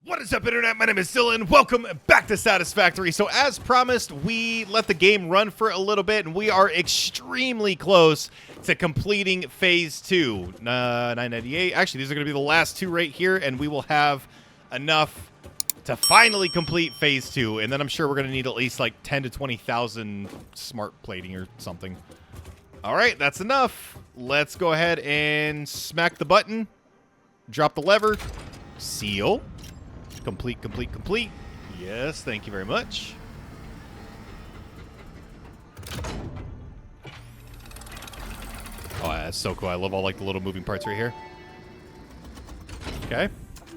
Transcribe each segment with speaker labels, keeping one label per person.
Speaker 1: What is up, Internet? My name is Dylan. Welcome back to Satisfactory. So as promised, we let the game run for a little bit, and we are extremely close to completing Phase 2. 998. Actually, these are going to be the last two right here, and we will have enough to finally complete Phase 2. And then I'm sure we're going to need at least like 10 to 20,000 smart plating or something. All right, that's enough. Let's go ahead and smack the button. Drop the lever. Seal. Complete, complete, complete. Yes, thank you very much. Oh, that's so cool. I love all like the little moving parts right here. Okay.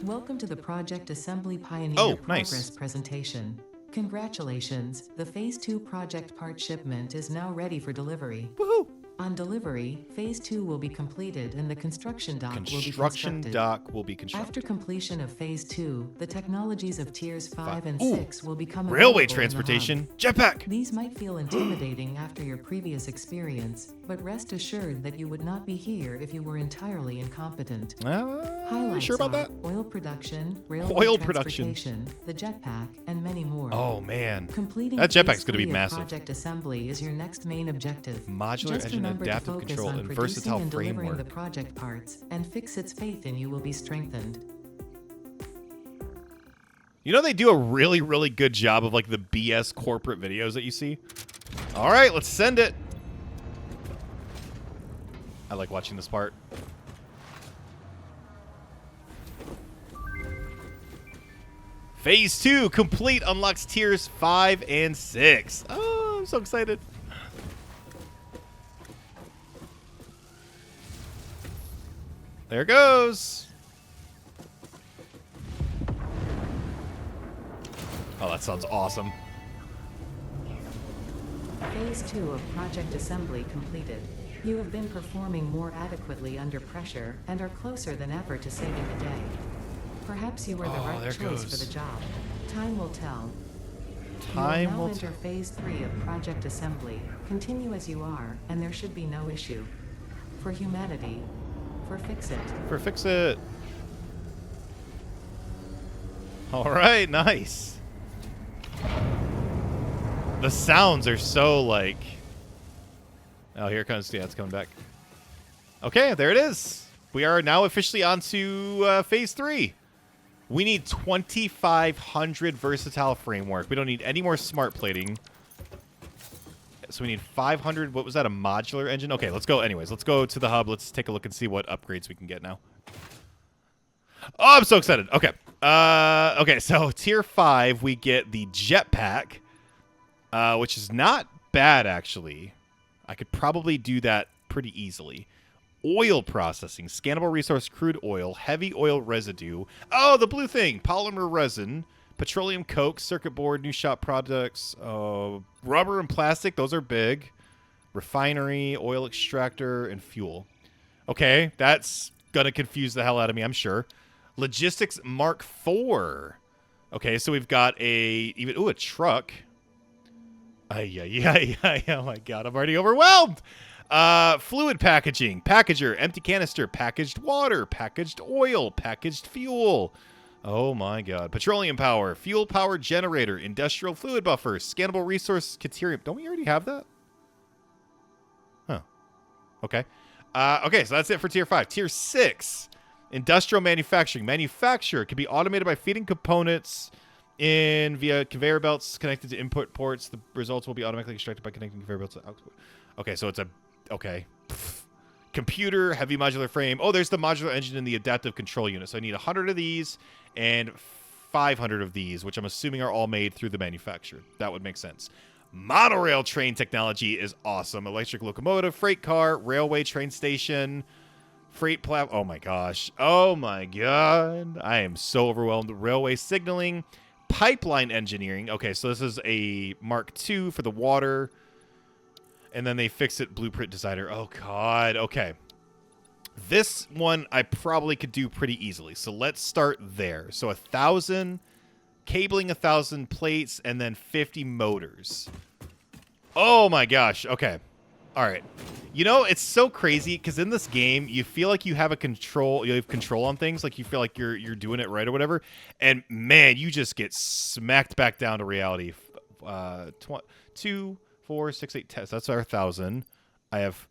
Speaker 2: Welcome to the Project Assembly Pioneer Progress
Speaker 1: nice.
Speaker 2: presentation. Congratulations, the Phase 2 project part shipment is now ready for delivery.
Speaker 1: Woohoo!
Speaker 2: On delivery, Phase 2 will be completed and the construction dock will be constructed.
Speaker 1: Construction dock will be constructed.
Speaker 2: After completion of Phase 2, the technologies of Tiers 5 and 6 will become
Speaker 1: railway
Speaker 2: available
Speaker 1: transportation.
Speaker 2: in the
Speaker 1: Jetpack!
Speaker 2: hub. These might feel intimidating after your previous experience, but rest assured that you would not be here if you were entirely incompetent. Highlights
Speaker 1: sure about that?
Speaker 2: Oil production, railway
Speaker 1: production,
Speaker 2: transportation, the jetpack, and many more.
Speaker 1: Oh man,
Speaker 2: Completing
Speaker 1: that jetpack's
Speaker 2: Phase
Speaker 1: going to be
Speaker 2: 3 of
Speaker 1: massive.
Speaker 2: Project Assembly is your next main objective.
Speaker 1: Modular
Speaker 2: Just
Speaker 1: engine,
Speaker 2: remember to
Speaker 1: adaptive
Speaker 2: focus
Speaker 1: control,
Speaker 2: on
Speaker 1: and
Speaker 2: producing
Speaker 1: versatile
Speaker 2: and delivering
Speaker 1: framework.
Speaker 2: the project parts, and fix its faith in you will be strengthened.
Speaker 1: You know they do a really, really good job of like the BS corporate videos that you see. All right, let's send it. I like watching this part. Phase 2 complete, unlocks tiers 5 and 6. Oh, I'm so excited. There it goes. Oh, that sounds awesome.
Speaker 2: Phase 2 of Project Assembly completed. You have been performing more adequately under pressure and are closer than ever to saving the day. Perhaps you were the right choice for the job. Time will tell.
Speaker 1: Time
Speaker 2: you will
Speaker 1: will
Speaker 2: now enter Phase 3 of Project Assembly. Continue as you are, and there should be no issue. For humanity, for Fix-It.
Speaker 1: For Fix-It. All right, nice. The sounds are so like... Oh, here it comes. Yeah, it's coming back. Okay, there it is. We are now officially on to Phase 3. We need 2,500 versatile framework. We don't need any more smart plating. So we need 500. What was that, a modular engine? Okay, let's go. Anyways, let's go to the hub. Let's take a look and see what upgrades we can get now. Oh, I'm so excited. Okay. Okay, so Tier 5, we get the jetpack, which is not bad, actually. I could probably do that pretty easily. Oil processing, scannable resource, crude oil, heavy oil residue. Oh, the blue thing, polymer resin, petroleum coke, circuit board, new shop products, rubber and plastic. Those are big. Refinery, oil extractor, and fuel. Okay, that's gonna confuse the hell out of me, I'm sure. Logistics Mark IV. Okay, so we've got a truck. Ay, oh my god, I'm already overwhelmed. Fluid packaging, packager, empty canister, packaged water, packaged oil, packaged fuel. Oh my god. Petroleum power, fuel power generator, industrial fluid buffer, scannable resource, caterium. Don't we already have that? Huh. Okay. Okay, so that's it for Tier 5. Tier 6, industrial manufacturing. Manufacture can be automated by feeding components in via conveyor belts connected to input ports. The results will be automatically extracted by connecting conveyor belts to output. Okay, so it's a... Okay. Computer, heavy modular frame. Oh, there's the modular engine and the adaptive control unit. So I need 100 of these and 500 of these, which I'm assuming are all made through the manufacturer. That would make sense. Monorail train technology is awesome. Electric locomotive, freight car, railway train station, freight platform. Oh my gosh. Oh my god. I am so overwhelmed. Railway signaling, pipeline engineering. Okay, so this is a Mark II for the water. And then they fix it, blueprint designer. Oh, God. Okay. This one I probably could do pretty easily. So let's start there. So 1,000, cabling 1,000 plates, and then 50 motors. Oh, my gosh. Okay. All right. You know, it's so crazy because in this game, you feel like you have control on things, like you feel like you're doing it right or whatever, and man, you just get smacked back down to reality. 2, 4, 6, 8, 10. So that's our 1,000. I have.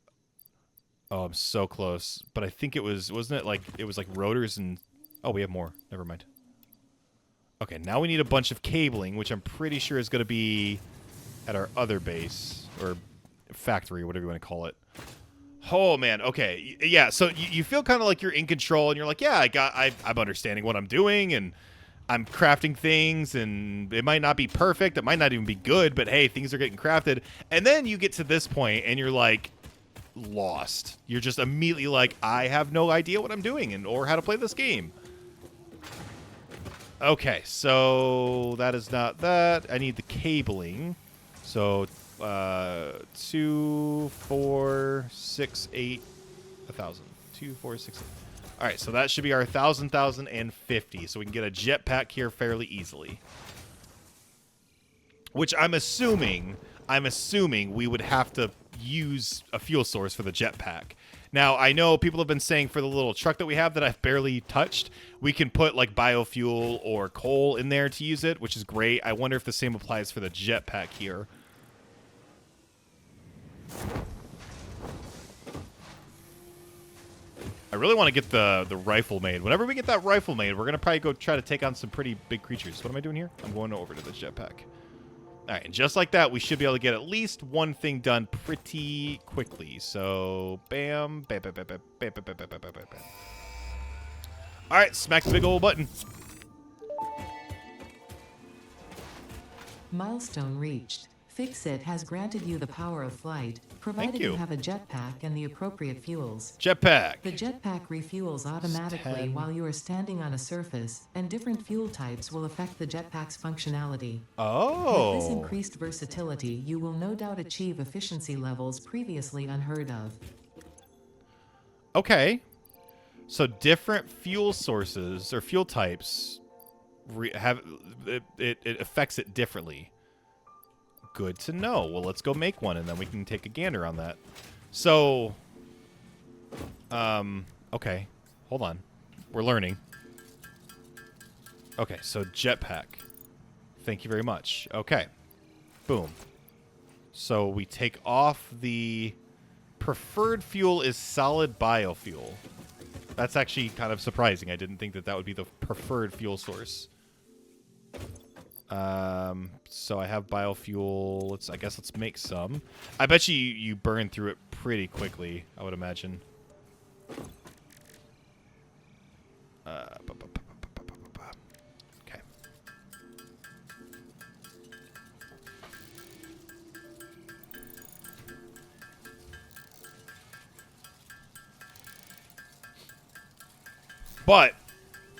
Speaker 1: Oh, I'm so close, but I think wasn't it like rotors and. Oh, we have more. Never mind. Okay, now we need a bunch of cabling, which I'm pretty sure is going to be at our other base or factory, whatever you want to call it. Oh man, okay, yeah. So you feel kind of like you're in control, and you're like, yeah, I'm understanding what I'm doing, and I'm crafting things, and it might not be perfect, it might not even be good, but hey, things are getting crafted. And then you get to this point, and you're like lost. You're just immediately like, I have no idea what I'm doing or how to play this game. Okay, so that is not that. I need the cabling. So 2, 4, 6, 8, 1,000. 2, 4, 6, 8. All right, so that should be our 1,050. So we can get a jetpack here fairly easily. Which I'm assuming we would have to use a fuel source for the jetpack. Now, I know people have been saying for the little truck that we have that I've barely touched, we can put like biofuel or coal in there to use it, which is great. I wonder if the same applies for the jetpack here. I really want to get the rifle made. Whenever we get that rifle made, we're going to probably go try to take on some pretty big creatures. What am I doing here? I'm going over to the jetpack. All right, and just like that, we should be able to get at least one thing done pretty quickly. So, bam, bam, bam, bam, bam, bam, bam, bam, bam, bam, bam, bam. All right, smack the big old button.
Speaker 2: Milestone reached. Fix-It has granted you the power of flight, provided you have a jetpack and the appropriate fuels.
Speaker 1: Jetpack.
Speaker 2: The jetpack refuels automatically while you are standing on a surface, and different fuel types will affect the jetpack's functionality.
Speaker 1: Oh.
Speaker 2: With this increased versatility, you will no doubt achieve efficiency levels previously unheard of.
Speaker 1: Okay. So different fuel sources or fuel types have it affects it differently. Good to know. Well, let's go make one, and then we can take a gander on that. So, okay. Hold on. We're learning. Okay, so jetpack. Thank you very much. Okay. Boom. So we take off the preferred fuel is solid biofuel. That's actually kind of surprising. I didn't think that would be the preferred fuel source. So I have biofuel. I guess let's make some. I bet you burn through it pretty quickly, I would imagine. Okay. But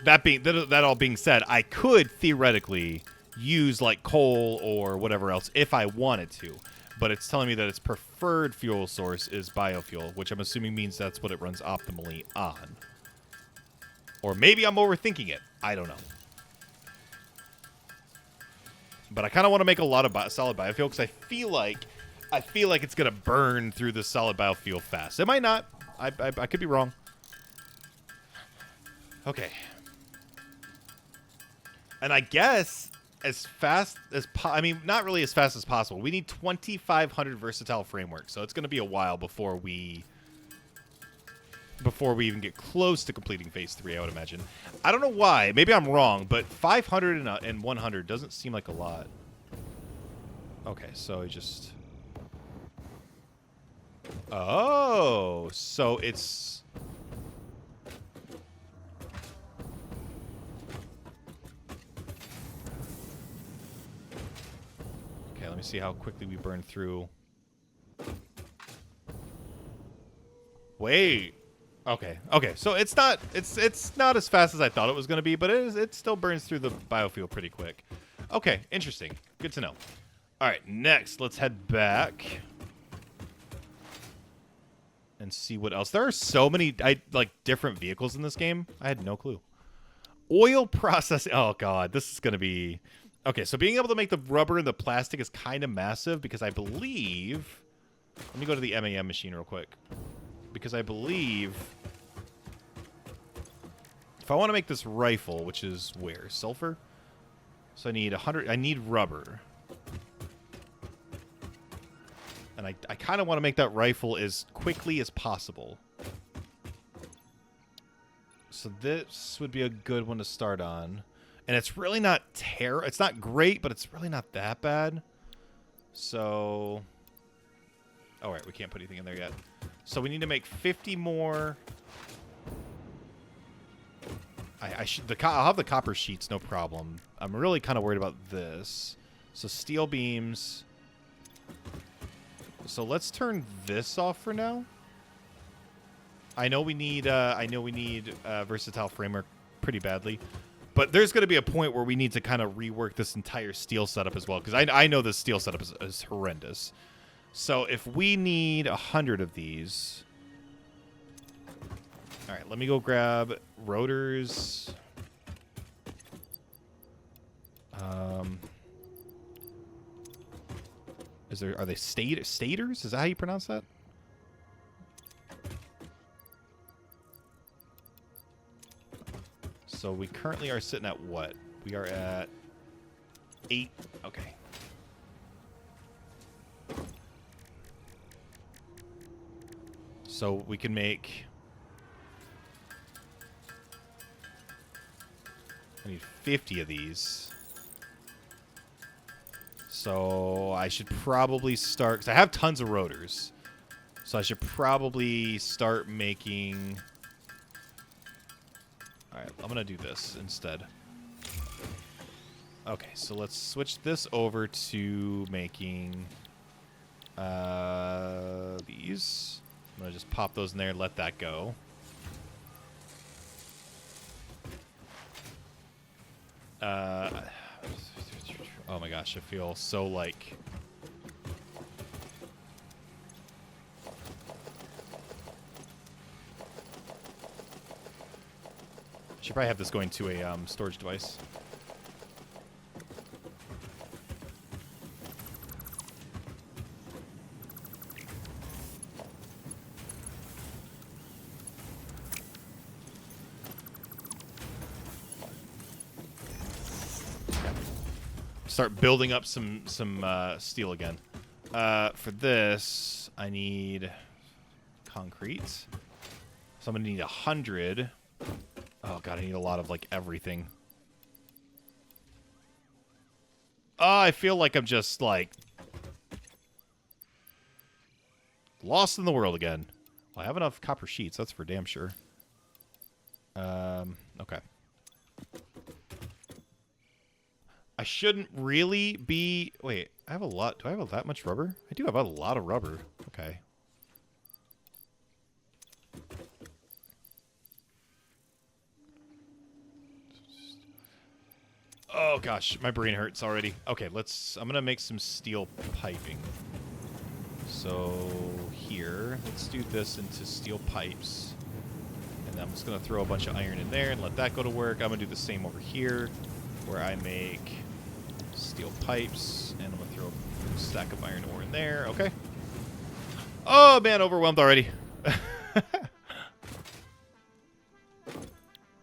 Speaker 1: that all being said, I could theoretically use like coal or whatever else if I wanted to, but it's telling me that its preferred fuel source is biofuel, which I'm assuming means that's what it runs optimally on. Or maybe I'm overthinking it. I don't know. But I kind of want to make a lot of solid biofuel because I feel like it's gonna burn through the solid biofuel fast. It might not. I could be wrong. Okay. And I guess as fast as not really as fast as possible. We need 2,500 versatile framework, so it's going to be a while before we even get close to completing phase 3, I would imagine. I don't know why. Maybe I'm wrong, but 500 and 100 doesn't seem like a lot. Okay, so I just... Oh, so it's... Let me see how quickly we burn through. Wait. Okay. So it's not as fast as I thought it was going to be, but it still burns through the biofuel pretty quick. Okay, interesting. Good to know. All right, next, let's head back and see what else. There are so many different vehicles in this game. I had no clue. Oil processing. Oh god, this is going to be... Okay, so being able to make the rubber and the plastic is kind of massive because I believe Let me go to the MAM machine real quick. Because I believe... If I want to make this rifle, which is where? Sulfur? So I need 100... I need rubber. And I kind of want to make that rifle as quickly as possible. So this would be a good one to start on. And it's really not it's not great, but it's really not that bad. So... Oh, right, we can't put anything in there yet. So we need to make 50 more... I'll have the copper sheets, no problem. I'm really kind of worried about this. So steel beams. So let's turn this off for now. I know we need versatile framework pretty badly, but there's going to be a point where we need to kind of rework this entire steel setup as well, because I know this steel setup is horrendous. So if we need 100 of these... All right, let me go grab rotors. Are they stators? Is that how you pronounce that? So we currently are sitting at what? We are at 8. Okay. So we can make... I need 50 of these. So I should probably start... Because I have tons of rotors. So I should probably start making... Alright, I'm going to do this instead. Okay, so let's switch this over to making these. I'm going to just pop those in there and let that go. Oh my gosh, I feel so like... Should probably have this going to a storage device. Start building up some steel again. For this, I need concrete. So I'm gonna need 100. Oh god, I need a lot of like everything. Oh, I feel like I'm just like lost in the world again. Well, I have enough copper sheets, that's for damn sure. Okay. I shouldn't really be... Wait, I have a lot... Do I have that much rubber? I do have a lot of rubber. Okay. Oh, gosh. My brain hurts already. Okay, let's... I'm going to make some steel piping. So, here. Let's do this into steel pipes. And then I'm just going to throw a bunch of iron in there and let that go to work. I'm going to do the same over here, where I make... steel pipes, and I'm going to throw a stack of iron ore in there. Okay. Oh, man, overwhelmed already.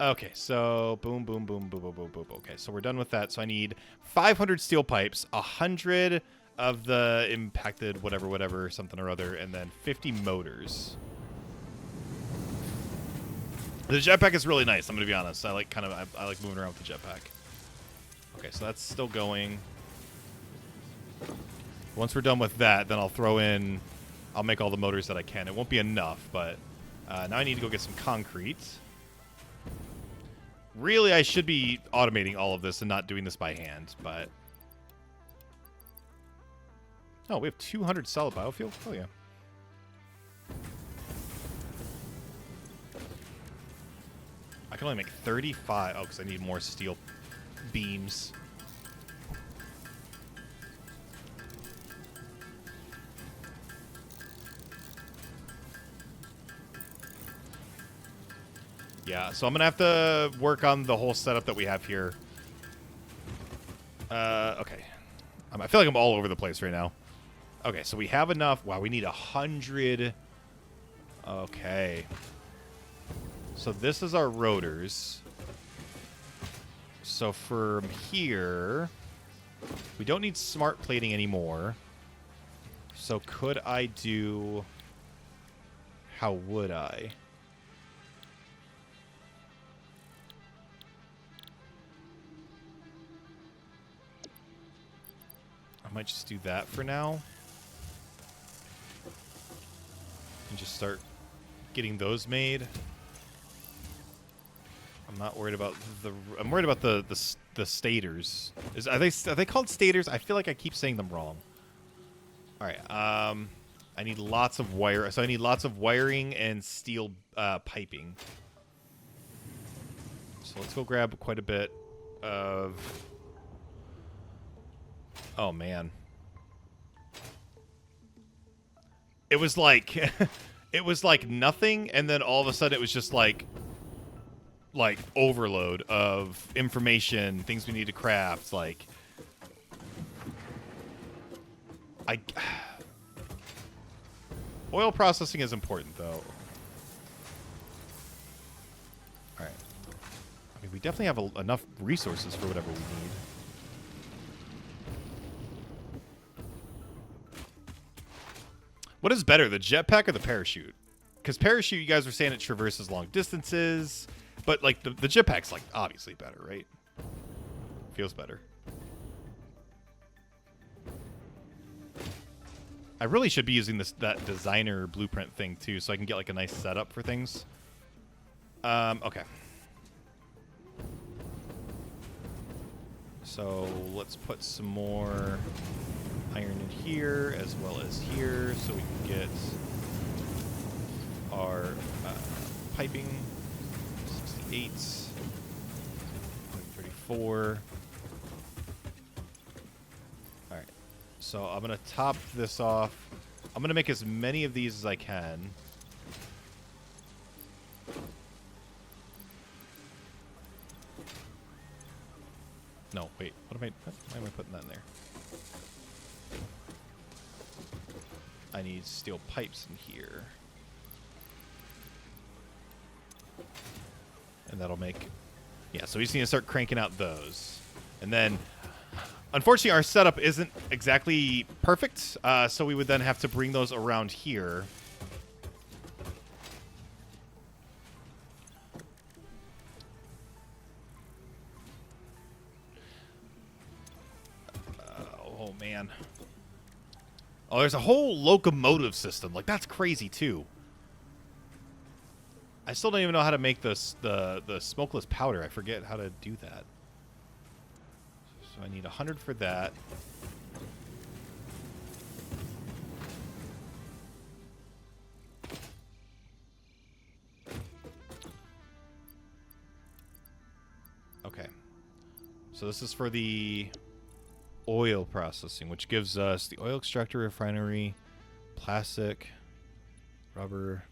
Speaker 1: Okay, so boom, boom, boom, boom, boom, boom, boom. Okay, so we're done with that. So I need 500 steel pipes, 100 of the impacted whatever, something or other, and then 50 motors. The jetpack is really nice, I'm going to be honest. I like moving around with the jetpack. Okay, so that's still going. Once we're done with that, then I'll make all the motors that I can. It won't be enough, but now I need to go get some concrete. Really, I should be automating all of this and not doing this by hand, but... Oh, we have 200 solid biofuel? Oh, yeah. I can only make 35. Oh, because I need more steel beams. Yeah, so I'm going to have to work on the whole setup that we have here. Okay. I feel like I'm all over the place right now. Okay, so we have enough. Wow, we need 100. Okay. So this is our rotors. So from here, we don't need smart plating anymore. So could I do... How would I? I might just do that for now. And just start getting those made. I'm not worried about the... I'm worried about the stators. Are they called stators? I feel like I keep saying them wrong. All right. I need lots of wire. So I need lots of wiring and steel piping. So let's go grab quite a bit of... Oh, man. It was like... it was like nothing, and then all of a sudden it was just like overload of information, things we need to craft, like... Oil processing is important, though. Alright. I mean, we definitely have enough resources for whatever we need. What is better, the jetpack or the parachute? Because parachute, you guys were saying it traverses long distances, but, like, the jetpack's, like, obviously better, right? Feels better. I really should be using that designer blueprint thing, too, so I can get, like, a nice setup for things. Okay. So, let's put some more iron in here, as well as here, so we can get our piping. 68, 134. Alright, so I'm going to top this off. I'm going to make as many of these as I can. No, wait, why am I putting that in there? I need steel pipes in here. And that'll make... Yeah, so we just need to start cranking out those. And then, unfortunately, our setup isn't exactly perfect, so we would then have to bring those around here. Oh, man. Oh, there's a whole locomotive system. Like, that's crazy, too. I still don't even know how to make the smokeless powder. I forget how to do that. So I need 100 for that. Okay. So this is for the oil processing, which gives us the oil extractor, refinery, plastic, rubber.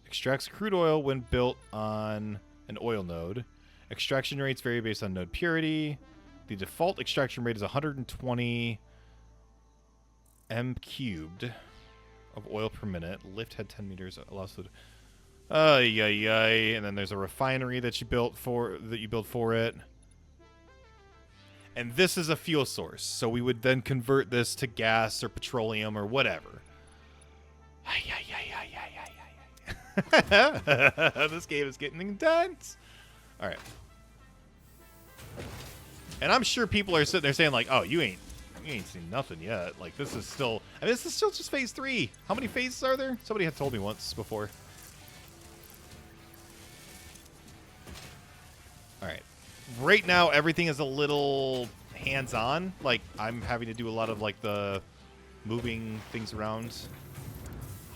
Speaker 1: Extracts crude oil when built on an oil node. Extraction rates vary based on node purity. The default extraction rate is 120 m cubed of oil per minute. Lift head 10 meters. Allows the and then there's a refinery that you built for it. And this is a fuel source, so we would then convert this to gas or petroleum or whatever. This game is getting intense. All right. And I'm sure people are sitting there saying like, "Oh, you ain't seen nothing yet." Like this is still, I mean, this is still just phase 3. How many phases are there? Somebody had told me once before. All right. Right now, everything is a little hands-on. Like I'm having to do a lot of like the moving things around.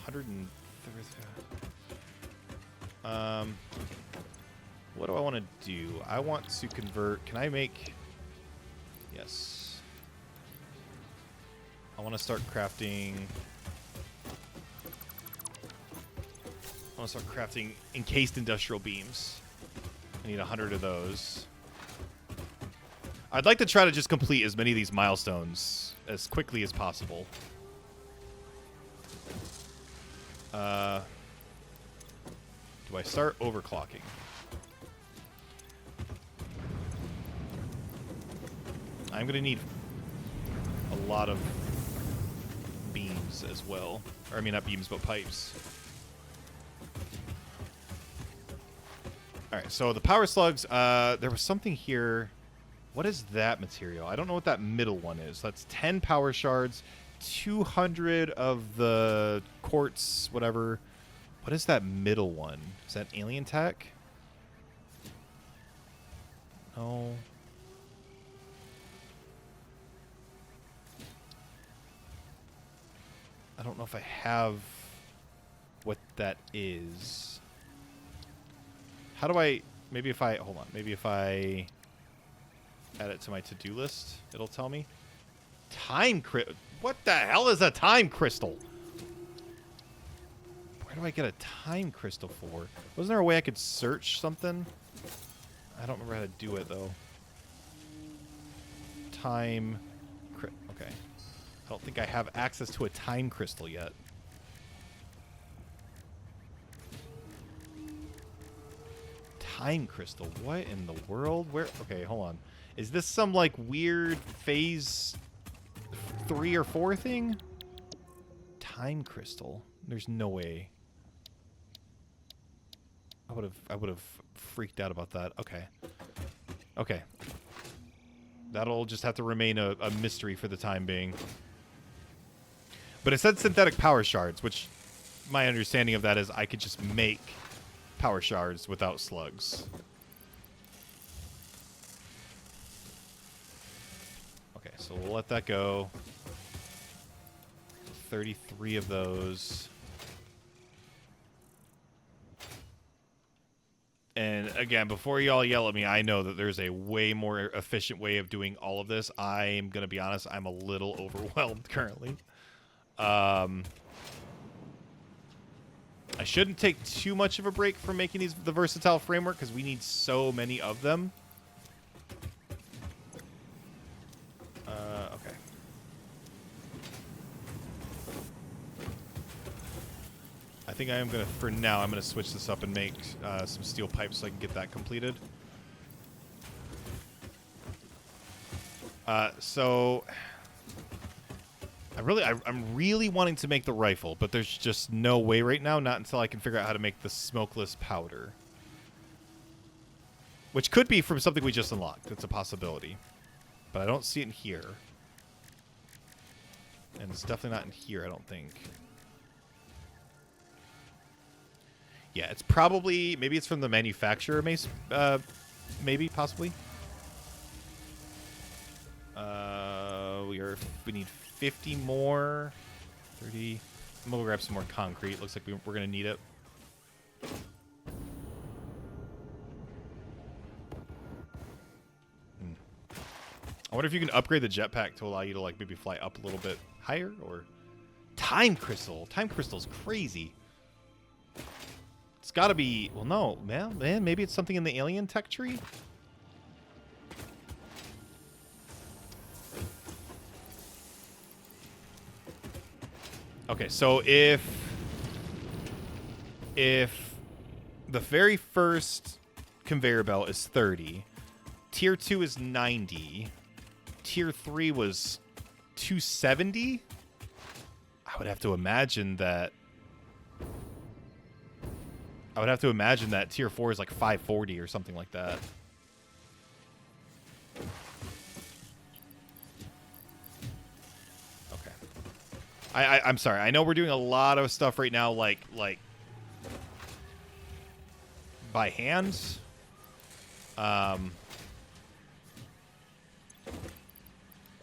Speaker 1: 130. What do I want to do? I want to convert. Can I make... Yes. I want to start crafting... encased industrial beams. I need 100 of those. I'd like to try to just complete as many of these milestones as quickly as possible. Do I start overclocking? I'm going to need a lot of beams as well. Or, I mean, not beams, but pipes. Alright, so the power slugs, there was something here. What is that material? I don't know what that middle one is. That's 10 power shards, 200 of the quartz, whatever. What is that middle one? Is that alien tech? No. I don't know if I have what that is. How do I... Maybe if I... Hold on. Maybe if I add it to my to-do list, it'll tell me. Time crystal. What the hell is a time crystal? Where do I get a time crystal for? Wasn't there a way I could search something? I don't remember how to do it, though. Time... Okay. I don't think I have access to a time crystal yet. Time crystal. What in the world? Where? Okay, hold on. Is this some, like, weird phase 3 or 4 thing? Time crystal. There's no way. I would have freaked out about that. Okay. Okay. That'll just have to remain a mystery for the time being. But it said synthetic power shards, which my understanding of that is I could just make power shards without slugs. Okay, so we'll let that go. 33 of those. And again, before y'all yell at me, I know that there's a way more efficient way of doing all of this. I'm going to be honest, I'm a little overwhelmed currently. I shouldn't take too much of a break from making the versatile framework because we need so many of them. Okay. I think I am going to, for now, I'm going to switch this up and make some steel pipes so I can get that completed. So... I'm really wanting to make the rifle, but there's just no way right now, not until I can figure out how to make the smokeless powder. Which could be from something we just unlocked. It's a possibility. But I don't see it in here. And it's definitely not in here, I don't think. Yeah, it's probably... Maybe it's from the manufacturer, maybe, possibly. We need 50 more. 30. I'm gonna grab some more concrete. Looks like we're gonna need it. I wonder if you can upgrade the jetpack to allow you to, like, maybe fly up a little bit higher, or... Time crystal. Time crystal's crazy. It's gotta be... Well, no, man, maybe it's something in the alien tech tree? Okay, so if the very first conveyor belt is 30, tier 2 is 90, tier 3 was 270, I would have to imagine that tier 4 is like 540 or something like that. I'm sorry. I know we're doing a lot of stuff right now, like by hand. I'm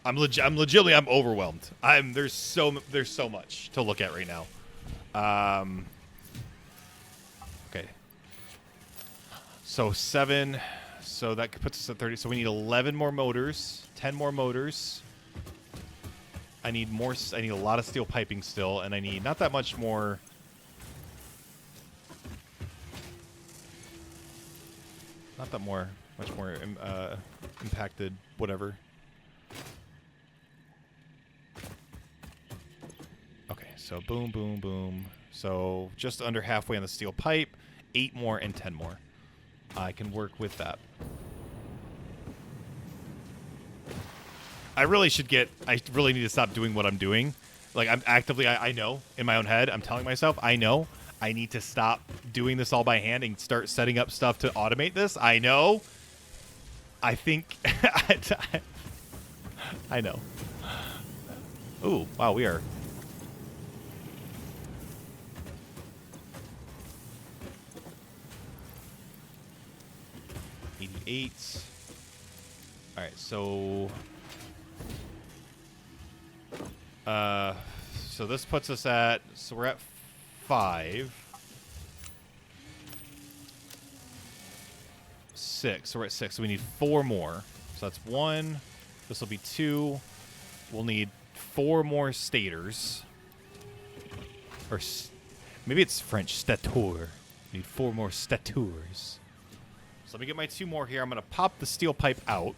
Speaker 1: legitimately overwhelmed. There's so much to look at right now. Okay. So 7. So that puts us at 30. So we need 11 more motors, 10 more motors. I need more. I need a lot of steel piping still, and I need not that much more. Not Much more impacted, whatever. Okay, so boom, boom, boom. So just under halfway on the steel pipe, 8 more and 10 more. I can work with that. I really need to stop doing what I'm doing. Like, I'm actively, I know in my own head, I'm telling myself, I know I need to stop doing this all by hand and start setting up stuff to automate this. I know. I think, I know. Ooh, wow, we are. $88. All right, so so this puts us at, so we're at 5. 6. So we're at 6. So we need 4 more. So that's 1. This will be 2. We'll need 4 more stators. Or maybe it's French, stator. Need 4 more stators. So let me get my 2 more here. I'm going to pop the steel pipe out.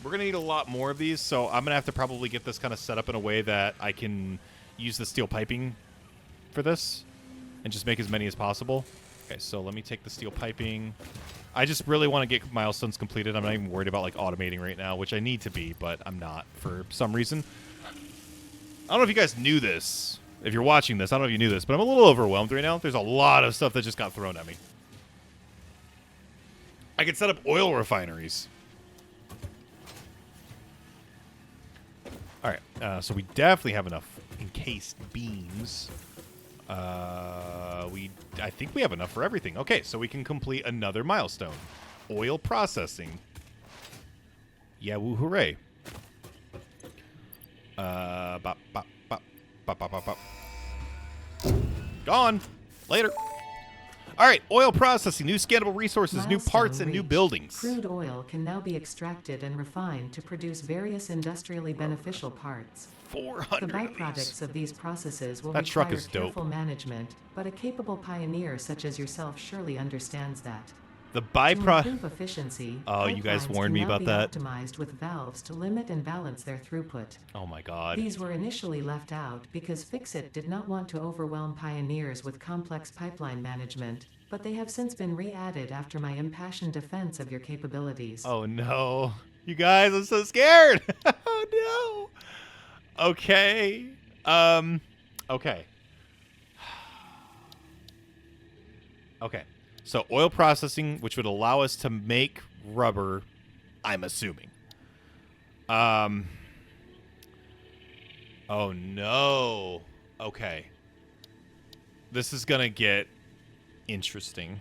Speaker 1: We're going to need a lot more of these, so I'm going to have to probably get this kind of set up in a way that I can use the steel piping for this and just make as many as possible. Okay, so let me take the steel piping. I just really want to get milestones completed. I'm not even worried about like automating right now, which I need to be, but I'm not for some reason. I don't know if you guys knew this. If you're watching this, I don't know if you knew this, but I'm a little overwhelmed right now. There's a lot of stuff that just got thrown at me. I could set up oil refineries. All right, so we definitely have enough encased beams. I think we have enough for everything. Okay, so we can complete another milestone. Oil processing. Yeah, woo, hooray. Bop, bop, bop, bop, bop, bop, bop. Gone. Later. All right, oil processing, new scannable resources,
Speaker 2: Milestone
Speaker 1: new parts, and new
Speaker 2: reached.
Speaker 1: buildings.
Speaker 2: Crude oil can now be extracted and refined to produce various industrially beneficial parts.
Speaker 1: 400
Speaker 2: The
Speaker 1: of these.
Speaker 2: byproducts of these processes will
Speaker 1: That truck
Speaker 2: require
Speaker 1: is dope.
Speaker 2: careful management, but a capable pioneer such as yourself surely understands that.
Speaker 1: The
Speaker 2: To
Speaker 1: byproduct.
Speaker 2: improve efficiency,
Speaker 1: Oh, you guys
Speaker 2: pipelines
Speaker 1: warned me
Speaker 2: can now
Speaker 1: about
Speaker 2: be
Speaker 1: that.
Speaker 2: optimized with valves to limit and balance their throughput.
Speaker 1: Oh my god.
Speaker 2: These were initially left out because Fixit did not want to overwhelm pioneers with complex pipeline management, but they have since been re-added after my impassioned defense of your capabilities.
Speaker 1: Oh no. You guys, I'm so scared. Oh no. Okay. Okay. Okay. So oil processing, which would allow us to make rubber, I'm assuming. Oh no. Okay. This is gonna get interesting.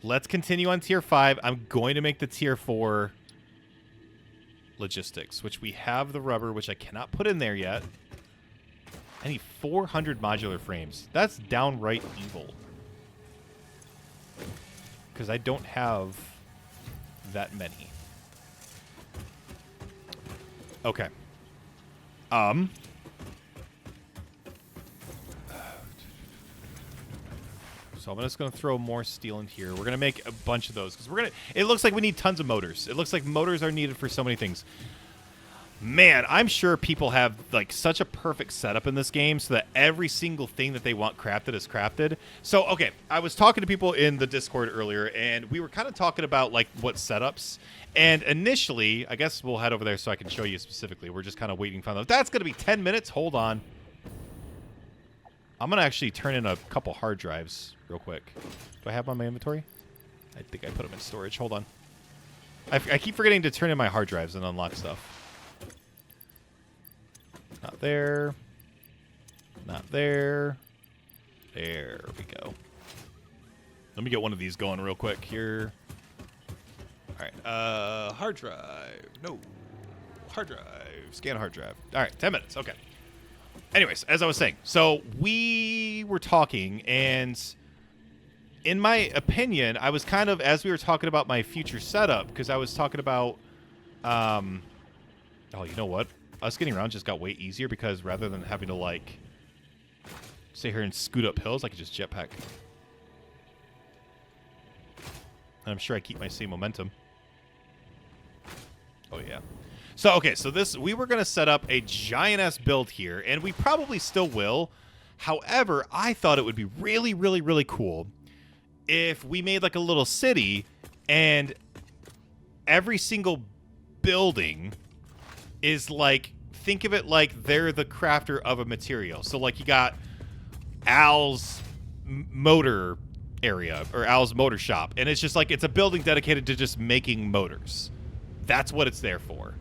Speaker 1: Let's continue on tier 5. I'm going to make the tier 4 logistics, which we have the rubber, which I cannot put in there yet. I need 400 modular frames. That's downright evil. Because I don't have that many. Okay. So I'm just going to throw more steel in here. We're going to make a bunch of those because we're going to. It looks like we need tons of motors. It looks like motors are needed for so many things. Man, I'm sure people have like such a perfect setup in this game so that every single thing that they want crafted is crafted. So, okay, I was talking to people in the Discord earlier, and we were kind of talking about like what setups. And initially, I guess we'll head over there so I can show you specifically. We're just kind of waiting for those. That's going to be 10 minutes. Hold on. I'm going to actually turn in a couple hard drives real quick. Do I have them on my inventory? I think I put them in storage. Hold on. I keep forgetting to turn in my hard drives and unlock stuff. Not there. Not there. There we go. Let me get one of these going real quick here. All right. Hard drive. No. Hard drive. Scan hard drive. All right. 10 minutes. Okay. Anyways, as I was saying, so we were talking, and in my opinion, I was kind of, as we were talking about my future setup, because I was talking about, oh, you know what? Us getting around just got way easier because rather than having to, like, sit here and scoot up hills, I could just jetpack. And I'm sure I keep my same momentum. Oh, yeah. So, okay, so we were going to set up a giant-ass build here, and we probably still will. However, I thought it would be really, really, really cool if we made like a little city, and every single building is like, think of it like they're the crafter of a material. So, like, you got Al's motor area, or Al's motor shop, and it's just like, it's a building dedicated to just making motors. That's what it's there for.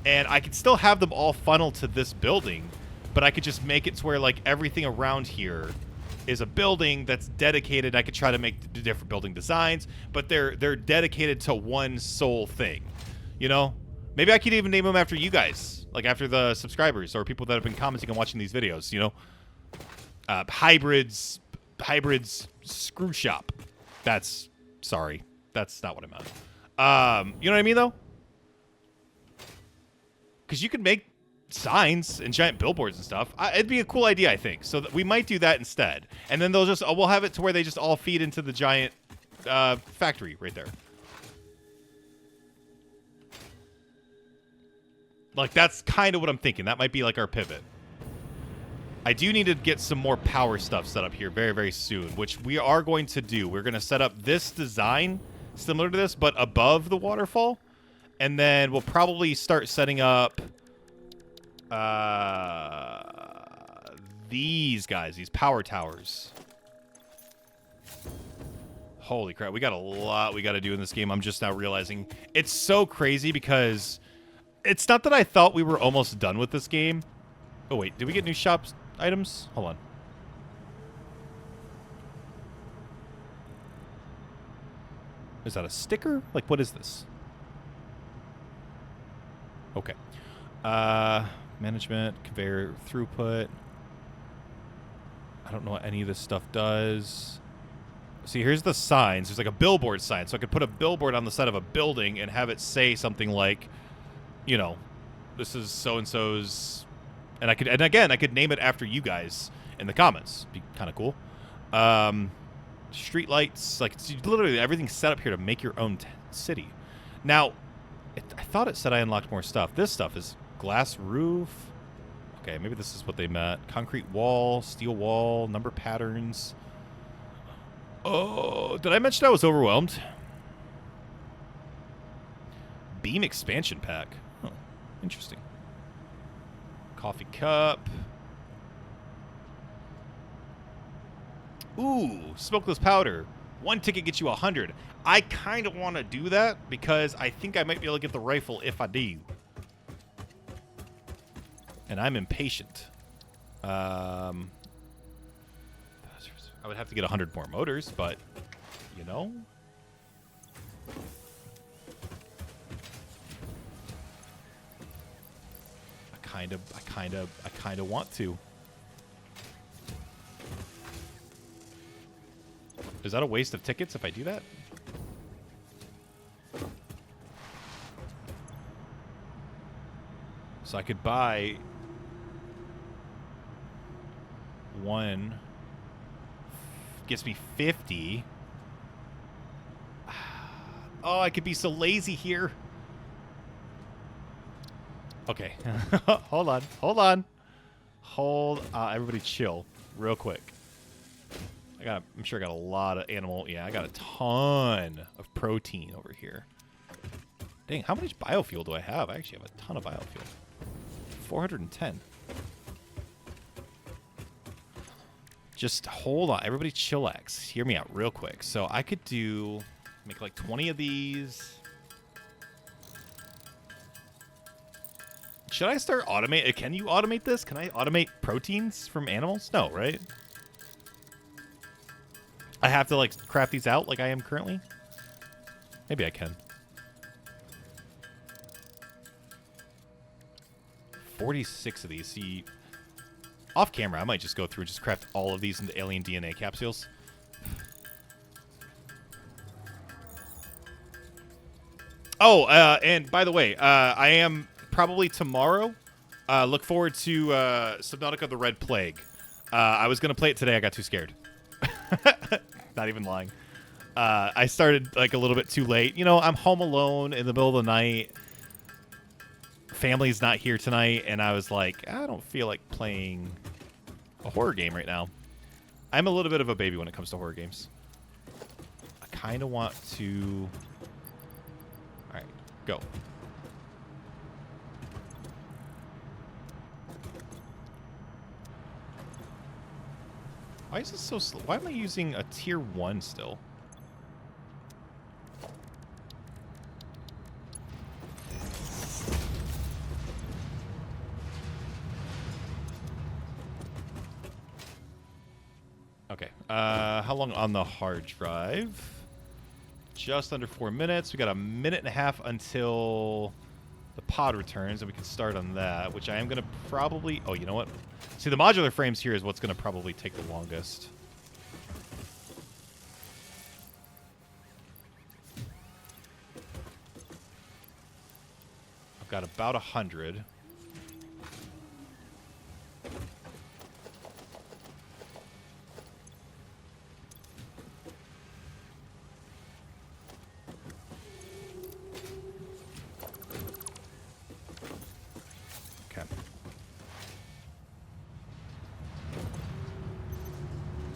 Speaker 1: And I could still have them all funnel to this building, but I could just make it to where, like, everything around here is a building that's dedicated. I could try to make the different building designs, but they're dedicated to one sole thing. You know? Maybe I could even name them after you guys, like after the subscribers or people that have been commenting and watching these videos, you know? Hybrids screw shop. Sorry. That's not what I meant. You know what I mean, though? Because you can make signs and giant billboards and stuff. It'd be a cool idea, I think. So we might do that instead. And then we'll have it to where they just all feed into the giant factory right there. Like, that's kind of what I'm thinking. That might be like our pivot. I do need to get some more power stuff set up here very, very soon, which we are going to do. We're going to set up this design similar to this, but above the waterfall. And then we'll probably start setting up these guys, these power towers. Holy crap, we got a lot we got to do in this game. I'm just now realizing it's so crazy because it's not that I thought we were almost done with this game. Oh, wait, did we get new shop items? Hold on. Is that a sticker? Like, what is this? Okay. Management, conveyor throughput. I don't know what any of this stuff does. See, here's the signs. There's like a billboard sign. So I could put a billboard on the side of a building and have it say something like, you know, this is so-and-so's. And again, I could name it after you guys in the comments. Be kind of cool. Street lights. Like, it's literally everything's set up here to make your own city. Now, I thought it said I unlocked more stuff. This stuff is glass roof. Okay, maybe this is what they meant. Concrete wall, steel wall, number patterns. Oh, did I mention I was overwhelmed? Beam expansion pack. Oh, interesting. Coffee cup. Ooh, smokeless powder. One ticket gets you 100. I kind of want to do that because I think I might be able to get the rifle if I do. And I'm impatient. I would have to get 100 more motors, but, you know. I kind of want to. Is that a waste of tickets if I do that? So I could buy one. Gets me 50. Oh, I could be so lazy here. Okay. Hold on. Everybody chill real quick. I'm sure I got a lot of animal. Yeah, I got a ton of protein over here. Dang, how much biofuel do I have? I actually have a ton of biofuel. 410. Just hold on. Everybody chillax. Hear me out real quick. So I could make like 20 of these. Should I start automate? Can you automate this? Can I automate proteins from animals? No, right? I have to, like, craft these out like I am currently? Maybe I can. 46 of these. See, off camera, I might just go through and just craft all of these into alien DNA capsules. Oh, and by the way, I am probably tomorrow. Look forward to Subnautica the Red Plague. I was going to play it today. I got too scared. Not even lying. I started like a little bit too late. You know, I'm home alone in the middle of the night. Family's not here tonight, and I was like, I don't feel like playing a horror game right now. I'm a little bit of a baby when it comes to horror games. I kind of want to... All right, go. Why is this so slow? Why am I using a tier 1 still? Okay. How long on the hard drive? Just under 4 minutes. We got a minute and a half until the pod returns, and we can start on that, which I am going to probably... Oh, you know what? See, the modular frames here is what's going to probably take the longest. I've got about 100.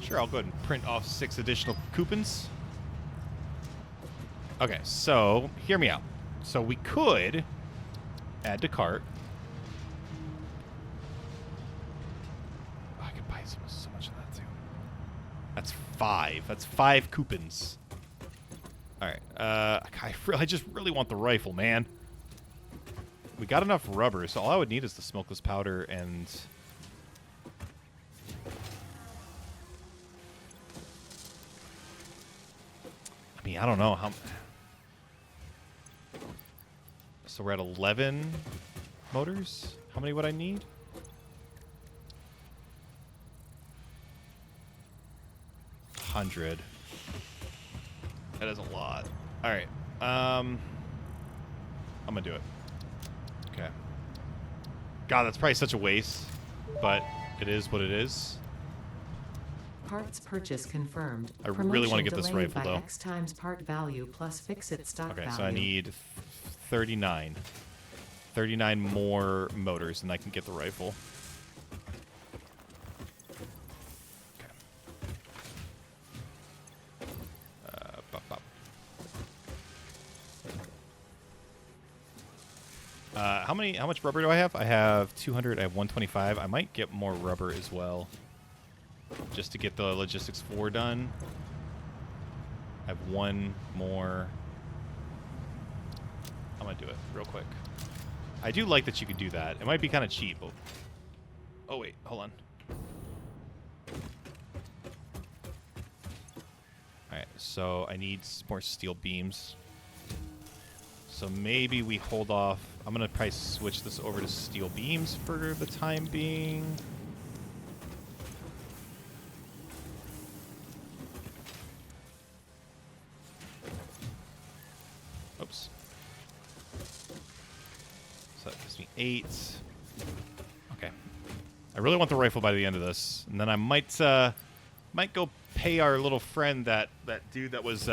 Speaker 1: Sure, I'll go ahead and print off 6 additional coupons. Okay, so hear me out. So we could add to cart. Oh, I could buy so much of that too. That's 5. That's 5 coupons. All right. I just really want the rifle, man. We got enough rubber, so all I would need is the smokeless powder and... I mean, I don't know how... So we're at 11 motors? How many would I need? 100. That is a lot. All right. I'm going to do it. Okay. God, that's probably such a waste, but it is what it is.
Speaker 2: Parts purchase confirmed.
Speaker 1: I really want to get this rifle, though.
Speaker 2: X times part value plus fix-it stock value.
Speaker 1: Okay, so I need 39. 39 more motors, and I can get the rifle. Okay. How much rubber do I have? I have 200. I have 125. I might get more rubber as well, just to get the logistics 4 done. I have 1 more. I'm gonna do it real quick. I do like that you can do that. It might be kind of cheap. Oh wait, hold on. Alright, so I need more steel beams. So maybe we hold off. I'm gonna probably switch this over to steel beams for the time being. Oops. So that gives me 8. Okay. I really want the rifle by the end of this, and then I might go pay our little friend, that dude that was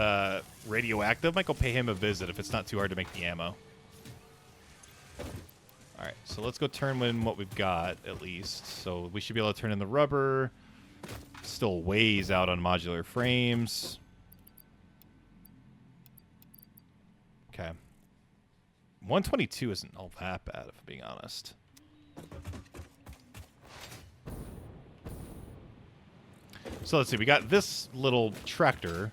Speaker 1: radioactive. Might go pay him a visit if it's not too hard to make the ammo. All right, so let's go turn in what we've got at least. So we should be able to turn in the rubber. Still ways out on modular frames. Okay. 122 isn't all that bad, if I'm being honest. So let's see. We got this little tractor.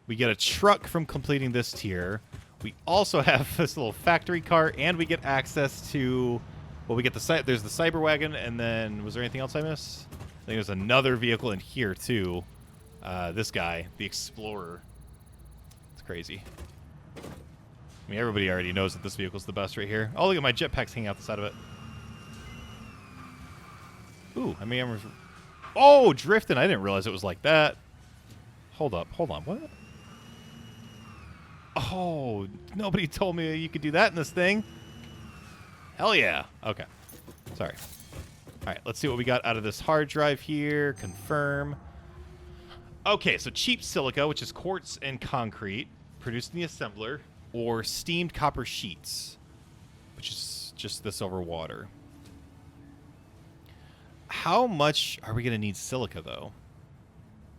Speaker 1: We get a truck from completing this tier. We also have this little factory cart, and we get access to... Well, we get the... There's the cyber wagon, and then... Was there anything else I missed? I think there's another vehicle in here, too. This guy, the Explorer. It's crazy. I mean, everybody already knows that this vehicle's the best right here. Oh, look at my jetpacks hanging out the side of it. Ooh, I mean, oh, drifting. I didn't realize it was like that. Hold up. Hold on. What? Oh, nobody told me you could do that in this thing. Hell yeah. Okay. Sorry. All right, let's see what we got out of this hard drive here. Confirm. Okay, so cheap silica, which is quartz and concrete, produced in the assembler, or steamed copper sheets, which is just this over water. How much are we going to need silica, though?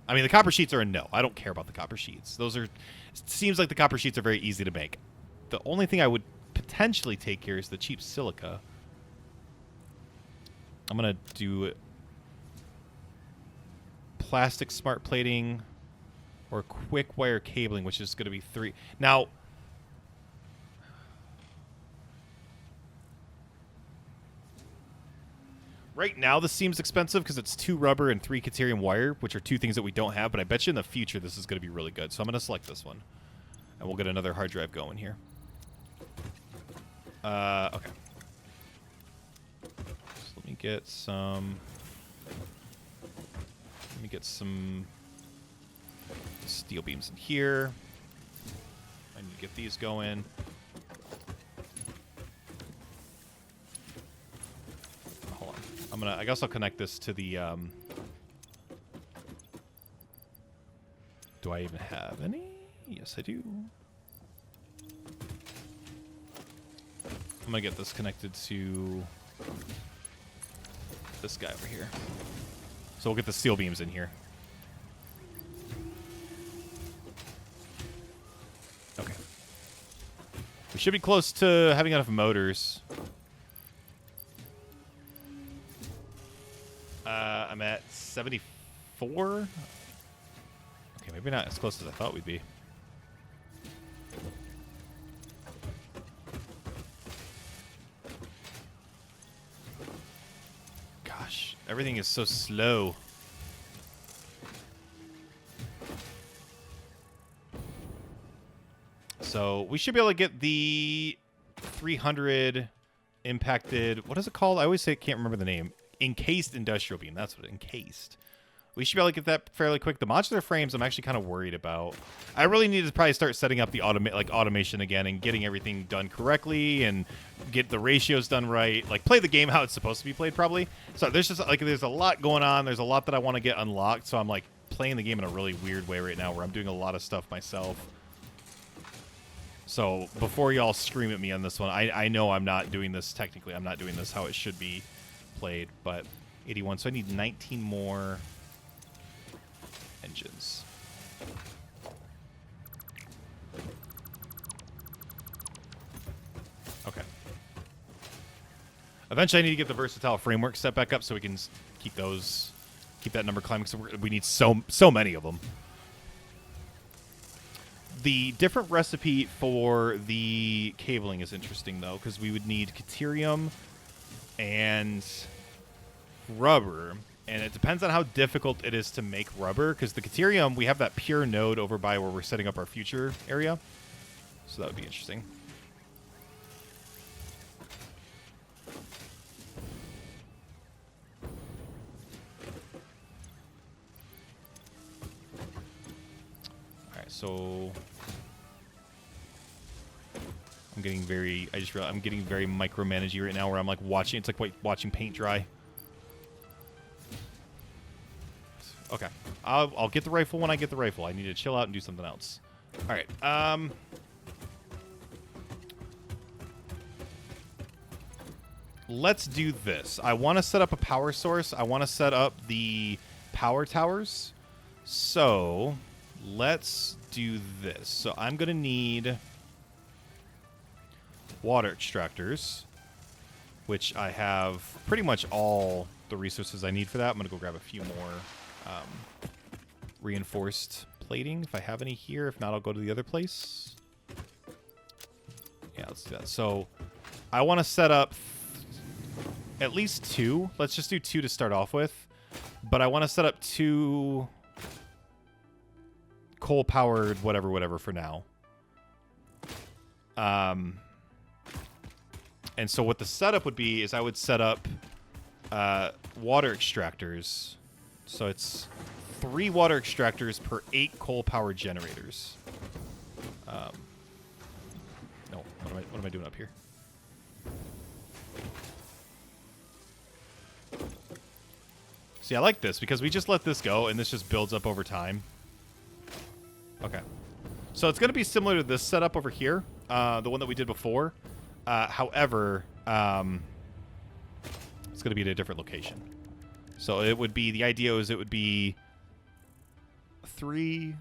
Speaker 1: I mean, the copper sheets are a no. I don't care about the copper sheets. Those are... It seems like the copper sheets are very easy to make. The only thing I would potentially take here is the cheap silica. I'm going to do plastic smart plating or quick wire cabling, which is going to be 3. Now, right now this seems expensive because it's 2 rubber and 3 Caterium wire, which are 2 things that we don't have, but I bet you in the future this is going to be really good. So I'm going to select this one, and we'll get another hard drive going here. Okay. So let me get some... Let me get some steel beams in here. I need to get these going. Hold on. I guess I'll connect this to the, do I even have any? Yes, I do. I'm gonna get this connected to this guy over here. So we'll get the steel beams in here. Okay. We should be close to having enough motors. I'm at 74. Okay, maybe not as close as I thought we'd be. Gosh, everything is so slow. So we should be able to get the 300 impacted... What is it called? I always say, can't remember the name. Encased industrial beam. That's what encased. We should be able to get that fairly quick. The modular frames, I'm actually kind of worried about. I really need to probably start setting up the automation again and getting everything done correctly and get the ratios done right. Like, play the game how it's supposed to be played, probably. So there's just, like, there's a lot going on. There's a lot that I want to get unlocked. So I'm, like, playing the game in a really weird way right now where I'm doing a lot of stuff myself. So before y'all scream at me on this one, I know I'm not doing this technically. I'm not doing this how it should be played, but 81. So I need 19 more engines. Okay. Eventually I need to get the versatile framework set back up so we can keep that number climbing, because we need so many of them. The different recipe for the cabling is interesting, though, because we would need Caterium and rubber, and it depends on how difficult it is to make rubber, because the Caterium, we have that pure node over by where we're setting up our future area, so that would be interesting. Alright, so I'm getting very, I just realized I'm getting very micromanagey right now, where I'm like watching, it's like watching paint dry. Okay, I'll get the rifle when I get the rifle. I need to chill out and do something else. All right. Let's do this. I want to set up a power source. I want to set up the power towers. So let's do this. So I'm going to need water extractors, which I have pretty much all the resources I need for that. I'm going to go grab a few more reinforced plating if I have any here. If not, I'll go to the other place. Yeah, let's do that. So I want to set up at least 2. Let's just do 2 to start off with. But I want to set up 2 coal-powered whatever for now. And so what the setup would be is I would set up water extractors. So it's 3 water extractors per 8 coal-powered generators. No, what am I doing up here? See, I like this because we just let this go, and this just builds up over time. Okay. So it's going to be similar to this setup over here, the one that we did before. However, it's going to be at a different location. So it would be, the idea is it would be 3,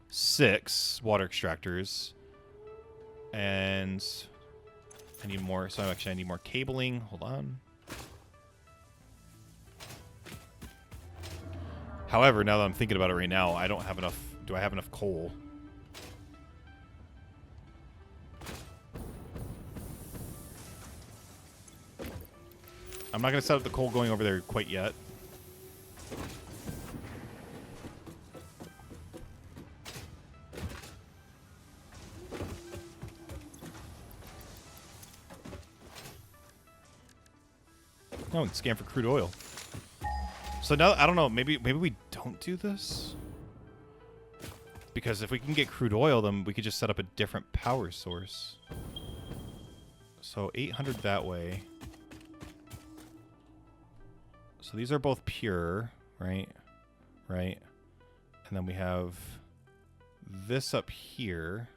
Speaker 1: 6 water extractors. And I need more. So actually I need more cabling. Hold on. However, now that I'm thinking about it right now, I don't have enough. Do I have enough coal? I'm not going to set up the coal going over there quite yet. Oh, and scan for crude oil. So now, I don't know, maybe we don't do this? Because if we can get crude oil, then we could just set up a different power source. So 800 that way. So these are both pure, right? Right. And then we have this up here,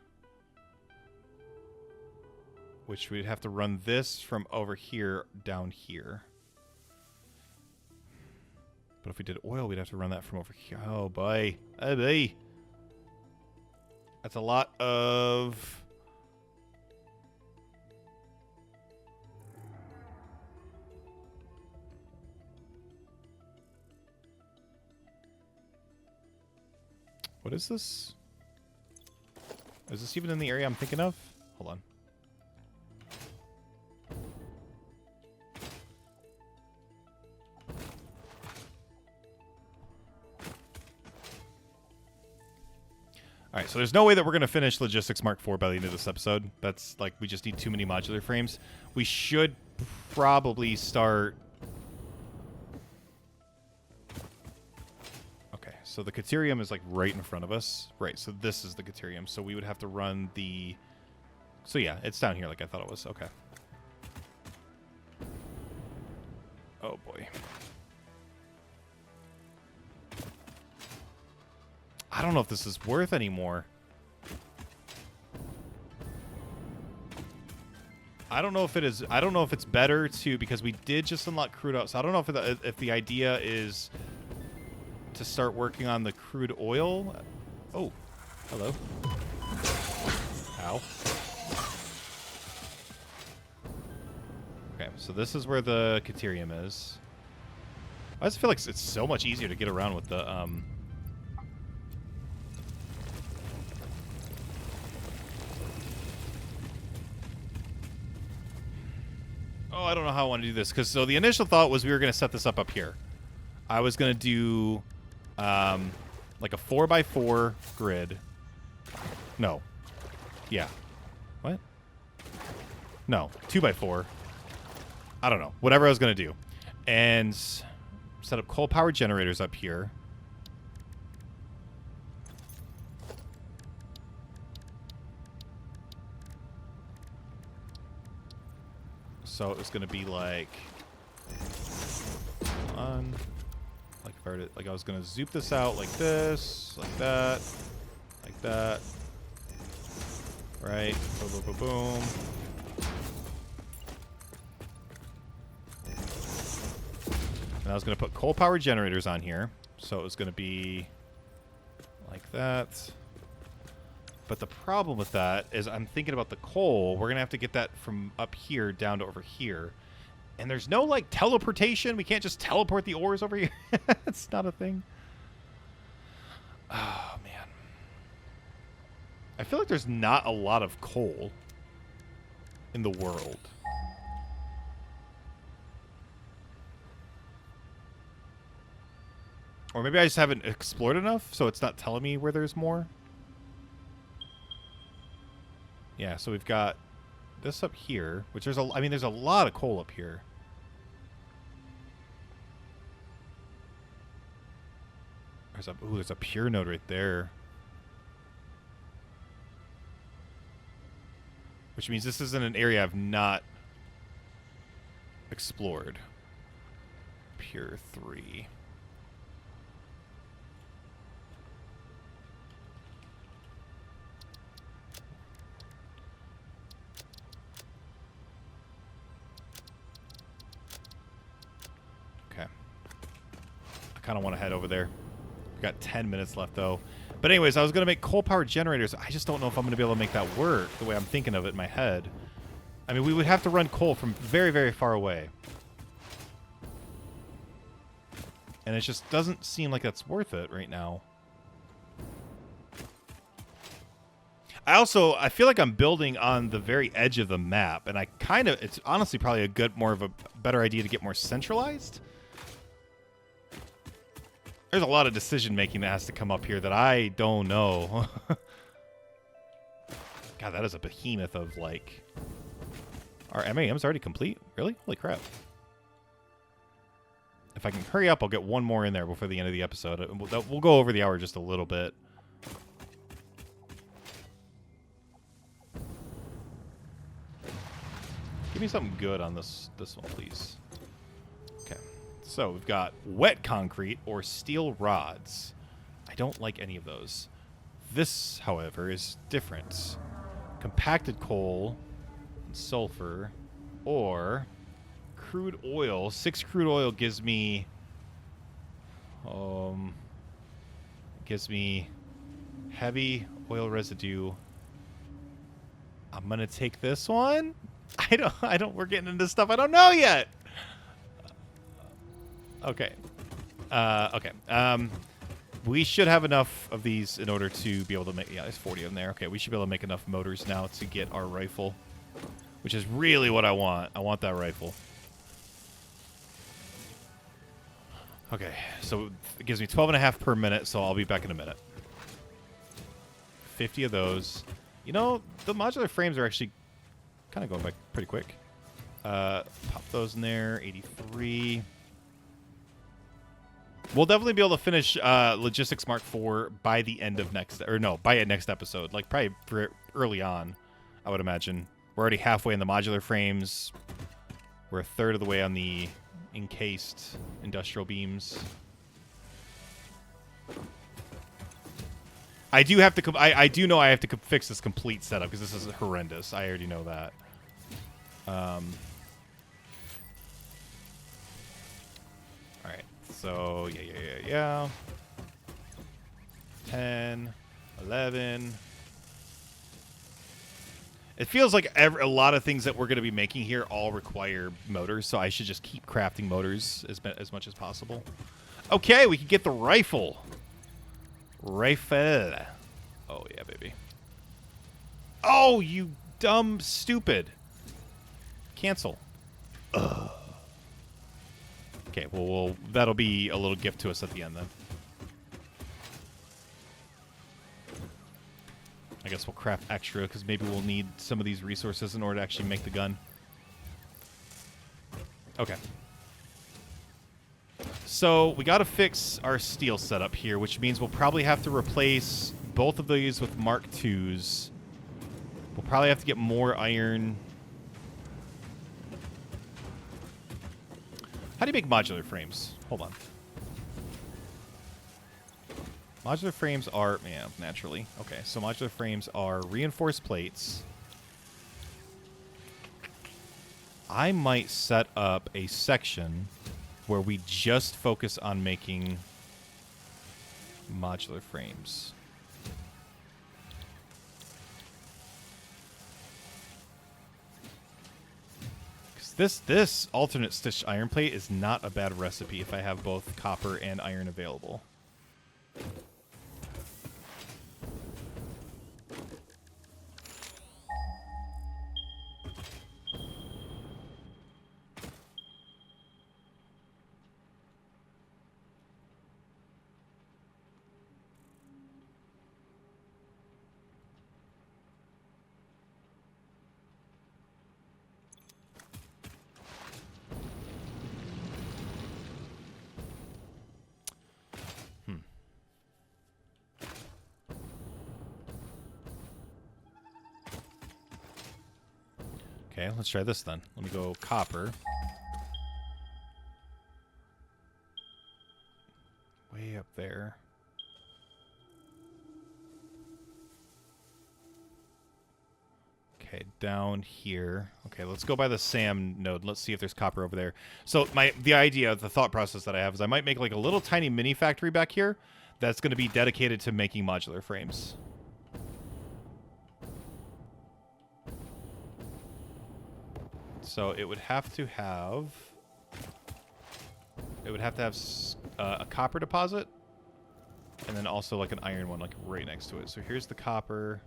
Speaker 1: which we'd have to run this from over here down here. But if we did oil, we'd have to run that from over here. Oh, boy. Oh, boy. That's a lot of... What is this? Is this even in the area I'm thinking of? Hold on. Alright, so there's no way that we're going to finish Logistics Mark IV by the end of this episode. That's like, we just need too many modular frames. We should probably start... Okay, so the Caterium is like right in front of us. Right, so this is the Caterium. So we would have to run the... So yeah, it's down here like I thought it was. Okay. Oh boy. I don't know if this is worth anymore. I don't know if it is. I don't know if it's better to, because we did just unlock crude oil. So I don't know if the idea is to start working on the crude oil. Oh, hello. Ow. Okay, so this is where the Caterium is. I just feel like it's so much easier to get around with the Oh, I don't know how I want to do this. Because so the initial thought was we were going to set this up here. I was going to do like a 4x4 grid. No. Yeah. What? No. 2x4. I don't know. Whatever I was going to do. And set up coal power generators up here. So it was going to be like, on, like if I were to, like I was going to zoop this out like this, like that, right? Boom, boom, boom, boom. And I was going to put coal power generators on here, so it was going to be like that. But the problem with that is I'm thinking about the coal. We're going to have to get that from up here down to over here. And there's no, like, teleportation. We can't just teleport the ores over here. It's not a thing. Oh, man. I feel like there's not a lot of coal in the world. Or maybe I just haven't explored enough, so it's not telling me where there's more. Yeah, so we've got this up here, which there's a, I mean, there's a lot of coal up here. There's a pure node right there. Which means this isn't an area I've not explored. Pure 3. kind of want to head over there. We've got 10 minutes left, though. But anyways, I was going to make coal-powered generators. I just don't know if I'm going to be able to make that work the way I'm thinking of it in my head. I mean, we would have to run coal from very, very far away. And it just doesn't seem like that's worth it right now. I feel like I'm building on the very edge of the map, and it's honestly probably more of a better idea to get more centralized. There's a lot of decision making that has to come up here that I don't know. God, that is a behemoth of like. Our MAM's already complete? Really? Holy crap. If I can hurry up, I'll get one more in there before the end of the episode. We'll go over the hour just a little bit. Give me something good on this one, please. Okay. So we've got wet concrete or steel rods. I don't like any of those. This, however, is different. Compacted coal and sulfur or crude oil. 6 crude oil gives me heavy oil residue. I'm gonna take this one. We're getting into stuff I don't know yet. Okay. Okay. We should have enough of these in order to be able to make, yeah, there's 40 of them there. Okay, we should be able to make enough motors now to get our rifle, which is really what I want. I want that rifle. Okay, so it gives me 12.5 per minute, so I'll be back in a minute. 50 of those. You know, the modular frames are actually kind of going back pretty quick. Pop those in there. 83. We'll definitely be able to finish Logistics Mark IV by the end of by next episode. Like probably early on, I would imagine. We're already halfway in the modular frames. We're a third of the way on the encased industrial beams. I do have to. I do know I have to fix this complete setup because this is horrendous. I already know that. All right. So yeah. 10, 11. It feels like a lot of things that we're going to be making here all require motors, so I should just keep crafting motors as much as possible. Okay, we can get the rifle. Rifle. Oh, yeah, baby. Oh, you dumb stupid. Cancel. Ugh. Okay, well, that'll be a little gift to us at the end, then. I guess we'll craft extra, because maybe we'll need some of these resources in order to actually make the gun. Okay. So, we got to fix our steel setup here, which means we'll probably have to replace both of these with Mark IIs. We'll probably have to get more iron. How do you make modular frames? Hold on. Modular frames are, yeah, naturally. Okay, so modular frames are reinforced plates. I might set up a section where we just focus on making modular frames. Because this alternate stitched iron plate is not a bad recipe if I have both copper and iron available. Okay, let's try this then. Let me go copper. Way up there. Okay, down here. Okay, let's go by the SAM node. Let's see if there's copper over there. So the thought process that I have is I might make like a little tiny mini factory back here that's going to be dedicated to making modular frames. So it would have to have a copper deposit, and then also like an iron one, like right next to it. So here's the copper.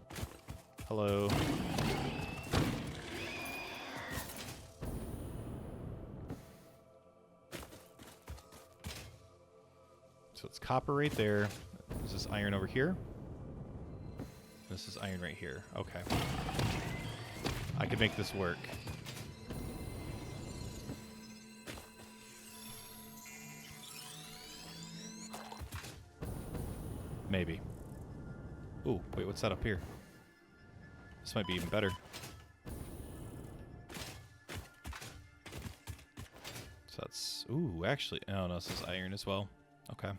Speaker 1: Hello. So it's copper right there. There's this iron over here. This is iron right here. Okay. I could make this work. Maybe. Ooh, wait, what's that up here? This might be even better. So that's... Ooh, actually... Oh, no, this is iron as well. Okay.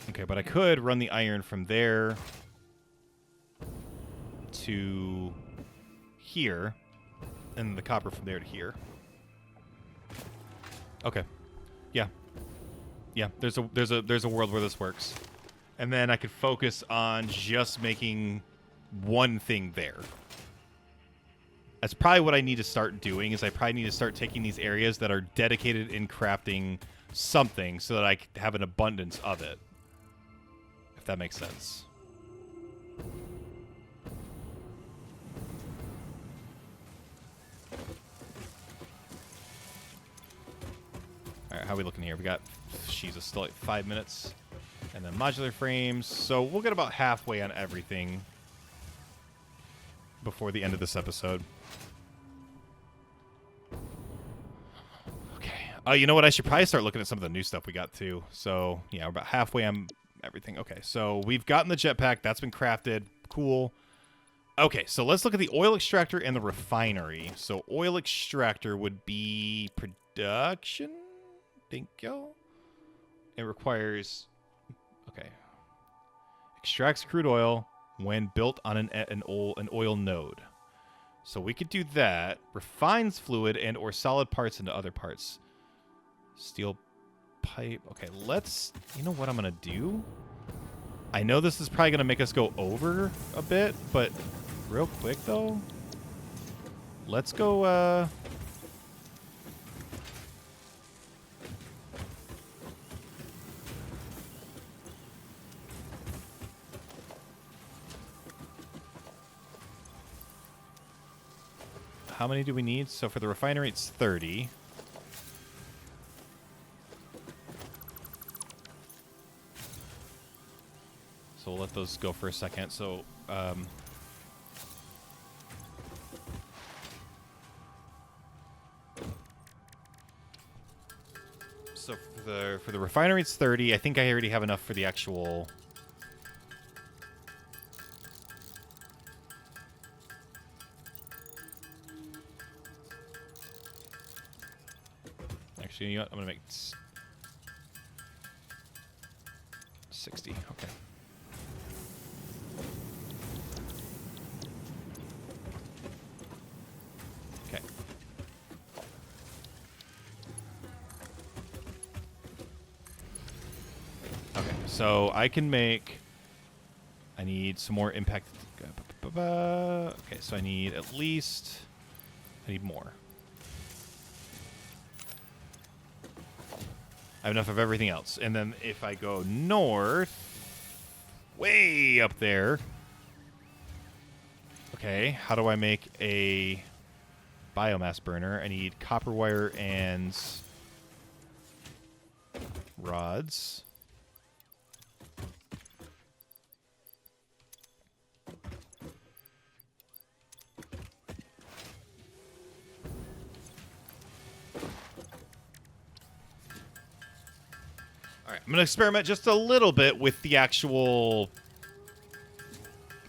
Speaker 1: Okay, but I could run the iron from there to here, and the copper from there to here. Okay. Yeah. Yeah, there's a world where this works. And then I could focus on just making one thing there. That's probably what I need to start doing, is I probably need to start taking these areas that are dedicated in crafting something so that I can have an abundance of it. If that makes sense. Alright, how are we looking here? We got, Jesus, still like 5 minutes. And then modular frames. So we'll get about halfway on everything before the end of this episode. Okay. You know what? I should probably start looking at some of the new stuff we got too. So, yeah, we're about halfway on everything. Okay, so we've gotten the jetpack. That's been crafted. Cool. Okay, so let's look at the oil extractor and the refinery. So oil extractor would be production? Think yo. It requires... Okay. Extracts crude oil when built on an oil node. So we could do that. Refines fluid and or solid parts into other parts. Steel pipe. Okay, let's... You know what I'm going to do? I know this is probably going to make us go over a bit, but real quick, though. Let's go... How many do we need? So for the refinery, it's 30. So we'll let those go for a second. So, so for the refinery, it's 30. I think I already have enough for the actual... Actually, you know what? I'm going to make 60. Okay. Okay. Okay, so I can make... I need some more impact. Okay, so I need at least... I need more. I have enough of everything else. And then if I go north, way up there. Okay, how do I make a biomass burner? I need copper wire and rods. I'm going to experiment just a little bit with the actual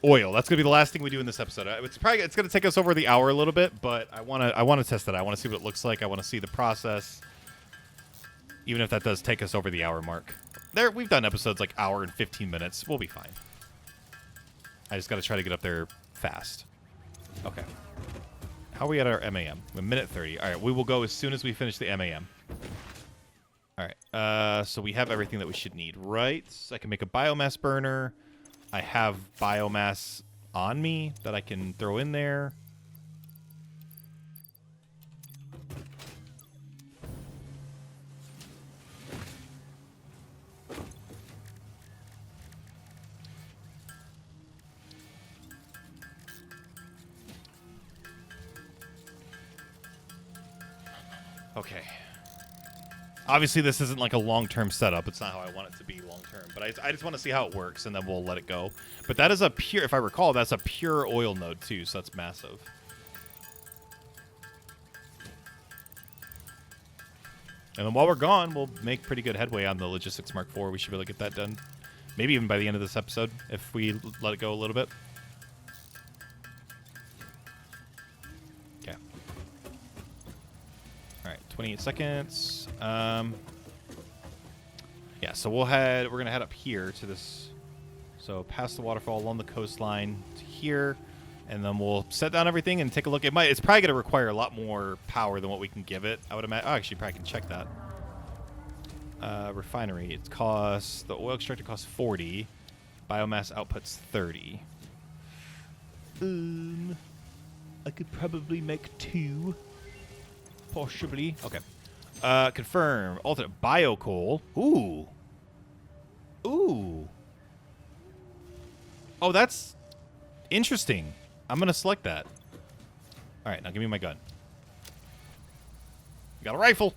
Speaker 1: oil. That's going to be the last thing we do in this episode. It's going to take us over the hour a little bit, but I want to test it. I want to see what it looks like. I want to see the process, even if that does take us over the hour mark. We've done episodes like hour and 15 minutes. We'll be fine. I just got to try to get up there fast. Okay. How are we at our MAM? A minute 30. All right, we will go as soon as we finish the MAM. All right, so we have everything that we should need, right? So I can make a biomass burner. I have biomass on me that I can throw in there. Okay. Obviously, this isn't like a long-term setup. It's not how I want it to be long-term. But I just want to see how it works, and then we'll let it go. But that is a pure, if I recall, that's a pure oil node, too. So that's massive. And then while we're gone, we'll make pretty good headway on the Logistics Mark IV. We should be able to get that done. Maybe even by the end of this episode, if we let it go a little bit. Okay. All right, 28 seconds. Yeah, so we're gonna head up here to this. So past the waterfall along the coastline to here, and then we'll set down everything and take a look. It's probably gonna require a lot more power than what we can give it, I would imagine. Oh, actually, probably can check that. Refinery, it costs, the oil extractor costs 40, biomass output's 30. I could probably make 2. Possibly. Okay. Confirm. Alternate bio coal. Ooh. Ooh. Oh, that's interesting. I'm going to select that. All right, now give me my gun. You got a rifle.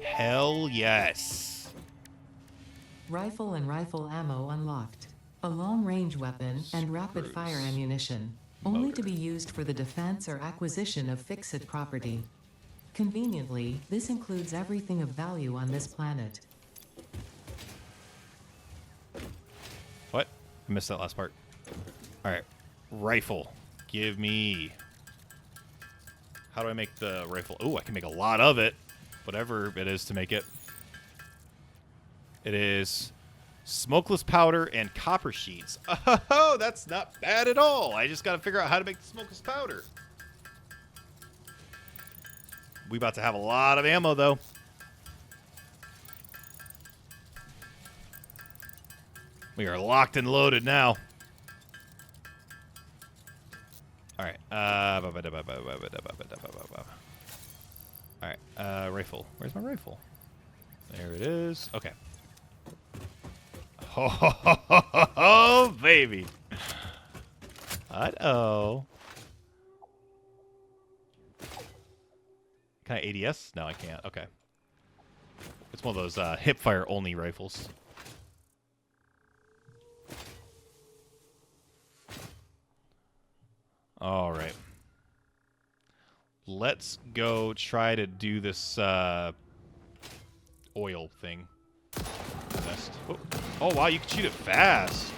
Speaker 1: Hell yes.
Speaker 2: Rifle and rifle ammo unlocked. A long-range weapon and rapid-fire ammunition. Only to be used for the defense or acquisition of fixed property. Conveniently, this includes everything of value on this planet.
Speaker 1: What? I missed that last part. All right. Rifle. Give me... How do I make the rifle? Ooh, I can make a lot of it. Whatever it is to make it. It is smokeless powder and copper sheets. Oh, that's not bad at all. I just got to figure out how to make the smokeless powder. We about to have a lot of ammo, though. We are locked and loaded now. All right. All right. Rifle. Where's my rifle? There it is. Okay. Oh, baby. Uh-oh. Can I ADS? No, I can't. Okay. It's one of those hip-fire only rifles. All right. Let's go try to do this oil thing. Oh, wow, you can shoot it fast.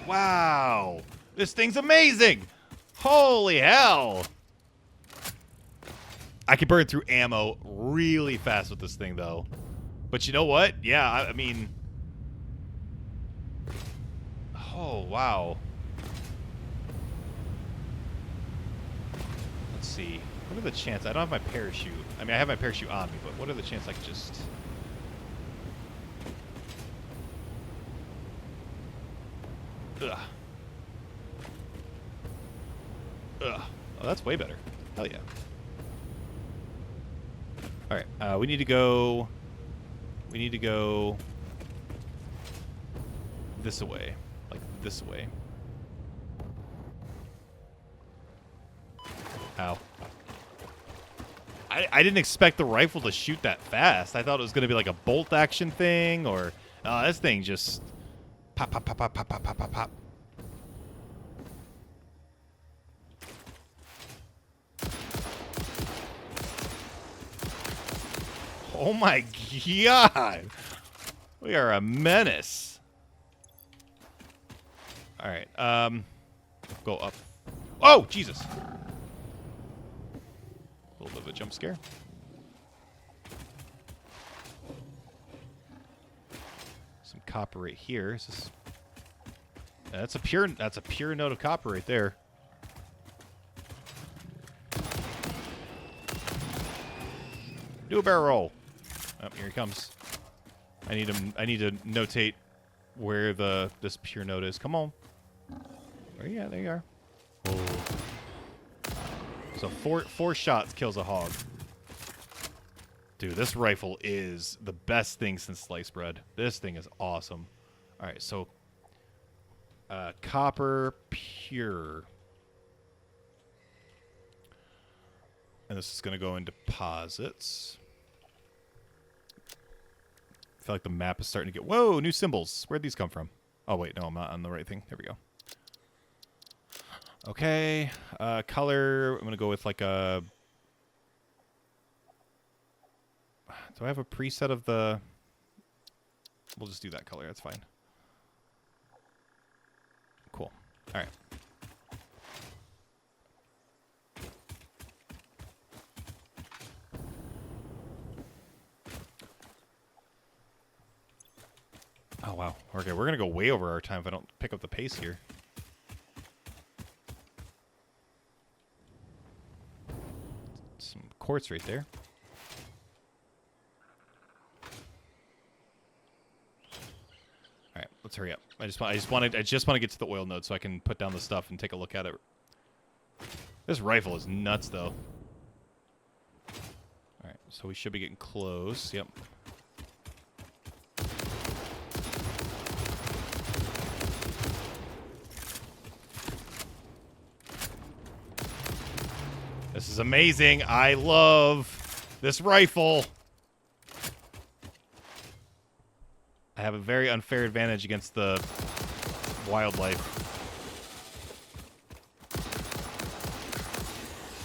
Speaker 1: Wow. This thing's amazing. Holy hell. I can burn through ammo really fast with this thing, though. But you know what? Yeah, I mean... Oh, wow. Let's see. What are the chances? I don't have my parachute. I mean, I have my parachute on me, but what are the chances I could just... Ugh. Ugh. Oh, that's way better. Hell yeah. Alright, we need to go... We need to go... this away. Like, this way. Ow. I didn't expect the rifle to shoot that fast. I thought it was going to be like a bolt action thing, or... this thing just... Pop, pop, pop, pop, pop, pop, pop, pop, pop. Oh my god! We are a menace. Alright, go up. Oh, Jesus! A little bit of a jump scare. Some copper right here. Is this... That's a pure note of copper right there. Do a barrel roll. Oh, here he comes. I need to notate where this pure note is. Come on. Where you at? There you are. Oh. So four shots kills a hog. Dude, this rifle is the best thing since sliced bread. This thing is awesome. All right, so copper pure. And this is going to go in deposits. I feel like the map is starting to get... Whoa, new symbols. Where'd these come from? Oh, wait, no, I'm not on the right thing. There we go. Okay, color. I'm going to go with like a... Do I have a preset of the... We'll just do that color. That's fine. Cool. All right. Oh, wow. Okay, we're going to go way over our time if I don't pick up the pace here. Some quartz right there. All right, let's hurry up. I just want to get to the oil node so I can put down the stuff and take a look at it. This rifle is nuts, though. All right, so we should be getting close. Yep. This is amazing. I love this rifle. I have a very unfair advantage against the wildlife.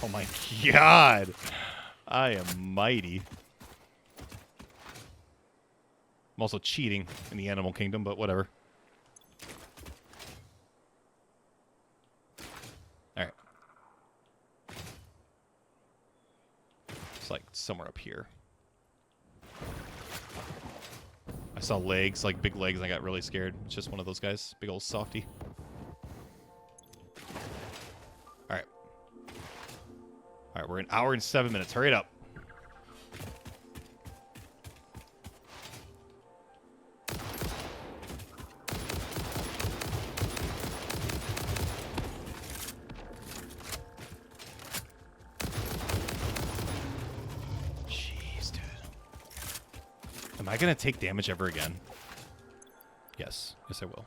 Speaker 1: Oh my god. I am mighty. I'm also cheating in the animal kingdom, but whatever. Alright. It's like somewhere up here. I saw legs, like big legs, and I got really scared. It's just one of those guys. Big old softy. Alright. Alright, we're an hour and 7 minutes. Hurry it up. Am I going to take damage ever again? Yes. Yes, I will.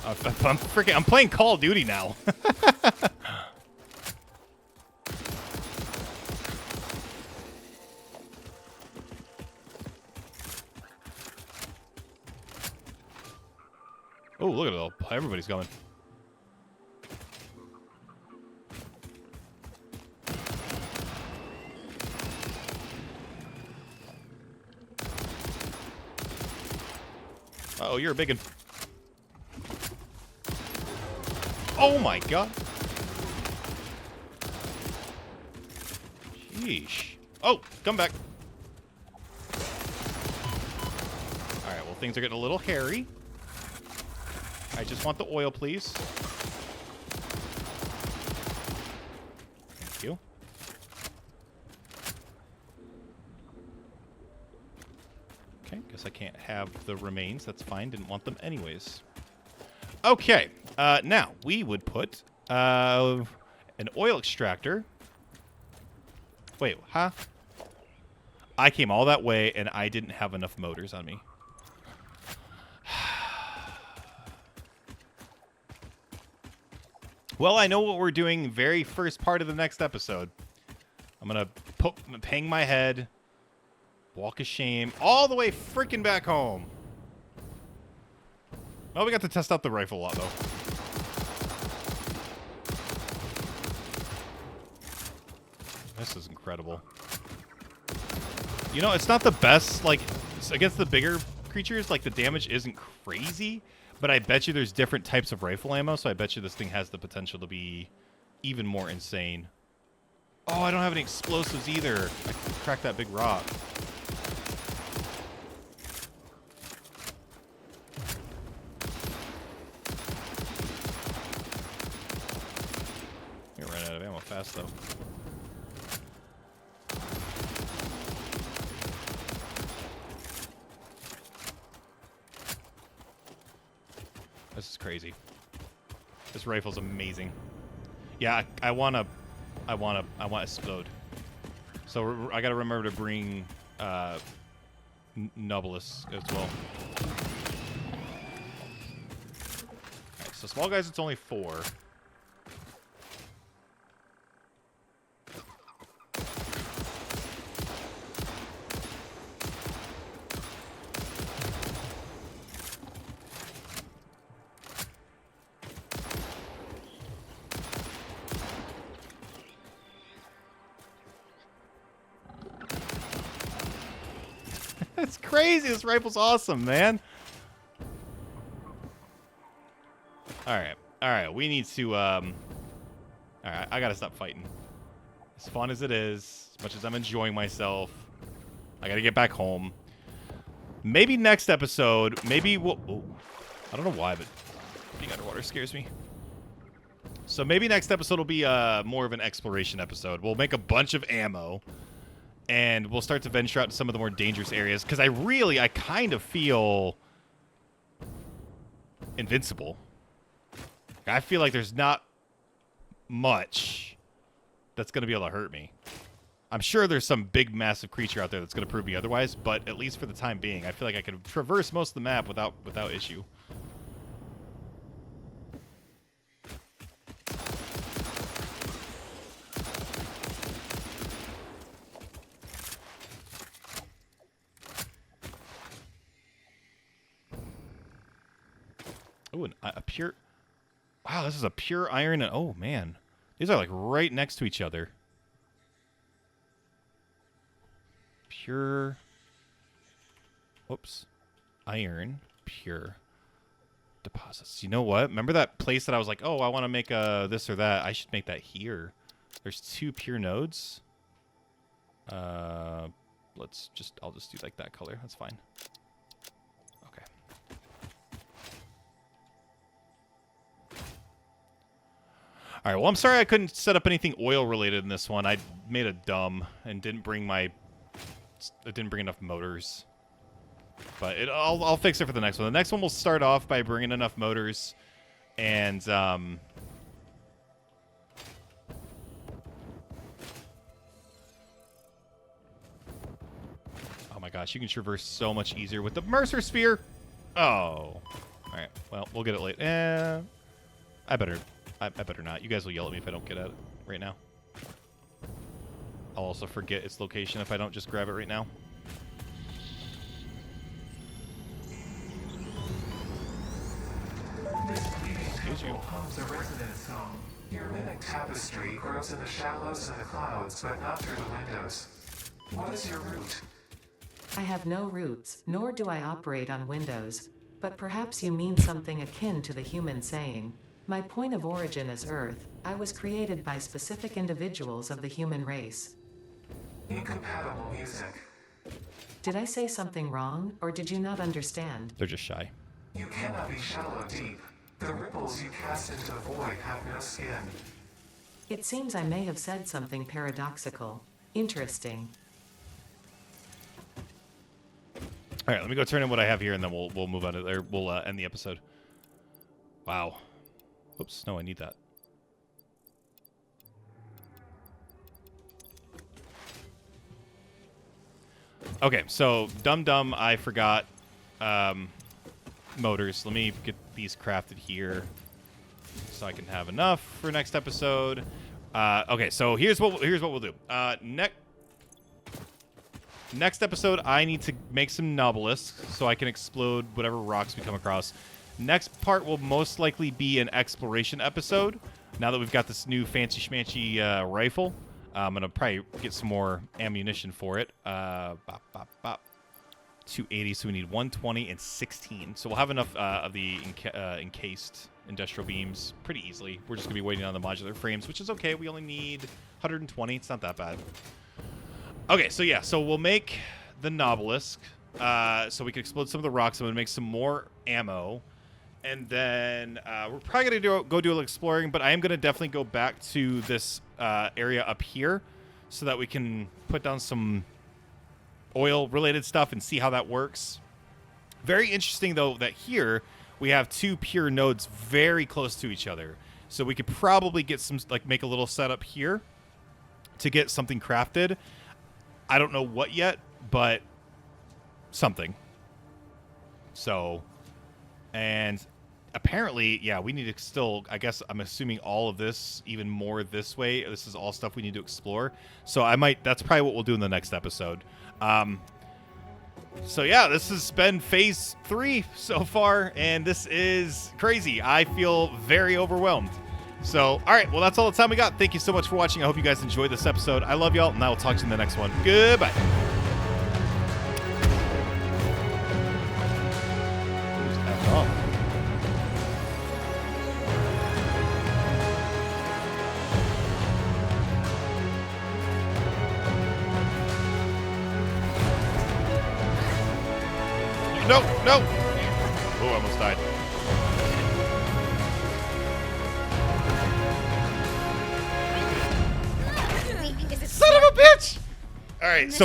Speaker 1: I'm playing Call of Duty now. Oh, look at it all. Everybody's going. Uh-oh, you're a big one. Oh my god. Sheesh. Oh, come back. Alright, well, things are getting a little hairy. I just want the oil, please. Thank you. Okay, guess I can't have the remains. That's fine. Didn't want them anyways. Okay, now we would put an oil extractor. Wait, huh? I came all that way and I didn't have enough motors on me. Well, I know what we're doing very first part of the next episode. I'm going to hang my head, walk of shame, all the way freaking back home. Well, we got to test out the rifle a lot, though. This is incredible. You know, it's not the best, like, against the bigger creatures, like, the damage isn't crazy, but I bet you there's different types of rifle ammo, so I bet you this thing has the potential to be even more insane. Oh, I don't have any explosives either. I can crack that big rock. You're running out of ammo fast, though. This is crazy. This rifle's amazing. Yeah, I want to explode. So I gotta remember to bring Nubulus as well. Alright, so small guys, it's only 4. It's crazy. This rifle's awesome, man. Alright, we need to, alright, I gotta stop fighting. As fun as it is, as much as I'm enjoying myself, I gotta get back home. Maybe next episode, maybe we'll, oh, I don't know why, but being underwater scares me. So maybe next episode will be, more of an exploration episode. We'll make a bunch of ammo. And we'll start to venture out to some of the more dangerous areas. Because I kind of feel invincible. I feel like there's not much that's going to be able to hurt me. I'm sure there's some big, massive creature out there that's going to prove me otherwise. But at least for the time being, I feel like I can traverse most of the map without issue. Oh, a pure... Wow, this is a pure iron. And, oh, man. These are, like, right next to each other. Pure... Whoops. Iron. Pure. Deposits. You know what? Remember that place that I was like, oh, I want to make this or that. I should make that here. There's 2 pure nodes. I'll just do, like, that color. That's fine. All right, well, I'm sorry I couldn't set up anything oil-related in this one. I made a dumb and didn't bring enough motors. But I'll fix it for the next one. The next one will start off by bringing enough motors and... Oh, my gosh, you can traverse so much easier with the Mercer Sphere. Oh. All right, well, we'll get it later. I better not. You guys will yell at me if I don't get at it right now. I'll also forget its location if I don't just grab it right now. Excuse you.
Speaker 3: Homes a residence home. Your mimic tapestry grows in the shallows and the clouds, but not through the windows. What is your route?
Speaker 2: I have no roots, nor do I operate on Windows. But perhaps you mean something akin to the human saying, my point of origin is Earth. I was created by specific individuals of the human race.
Speaker 3: Incompatible music.
Speaker 2: Did I say something wrong, or did you not understand?
Speaker 1: They're just shy.
Speaker 3: You cannot be shallow deep. The ripples you cast into the void have no skin.
Speaker 2: It seems I may have said something paradoxical. Interesting.
Speaker 1: All right, let me go turn in what I have here, and then we'll move on to there. We'll end the episode. Wow. Oops, no, I need that. Okay, so dumb, I forgot motors. Let me get these crafted here so I can have enough for next episode. Okay, so here's what we'll do. Next episode, I need to make some Nobelisks so I can explode whatever rocks we come across. Next part will most likely be an exploration episode. Now that we've got this new fancy schmancy rifle, I'm going to probably get some more ammunition for it. 280, so we need 120 and 16. So we'll have enough of the encased industrial beams pretty easily. We're just going to be waiting on the modular frames, which is okay. We only need 120. It's not that bad. Okay, so yeah. So we'll make the Nobelisk so we can explode some of the rocks. I'm going to make some more ammo. And then we're probably going to go do a little exploring, but I am going to definitely go back to this area up here so that we can put down some oil-related stuff and see how that works. Very interesting, though, that here we have two pure nodes very close to each other. So we could probably get some, like, make a little setup here to get something crafted. I don't know what yet, but something. So, and apparently, yeah, we need to still, I guess I'm assuming all of this, even more this way. This is all stuff we need to explore. So that's probably what we'll do in the next episode. So yeah, this has been phase 3 so far, and this is crazy. I feel very overwhelmed. So, all right, well, that's all the time we got. Thank you so much for watching. I hope you guys enjoyed this episode. I love y'all, and I will talk to you in the next one. Goodbye. No, no. Oh, I almost died. Son of a bitch! All right, so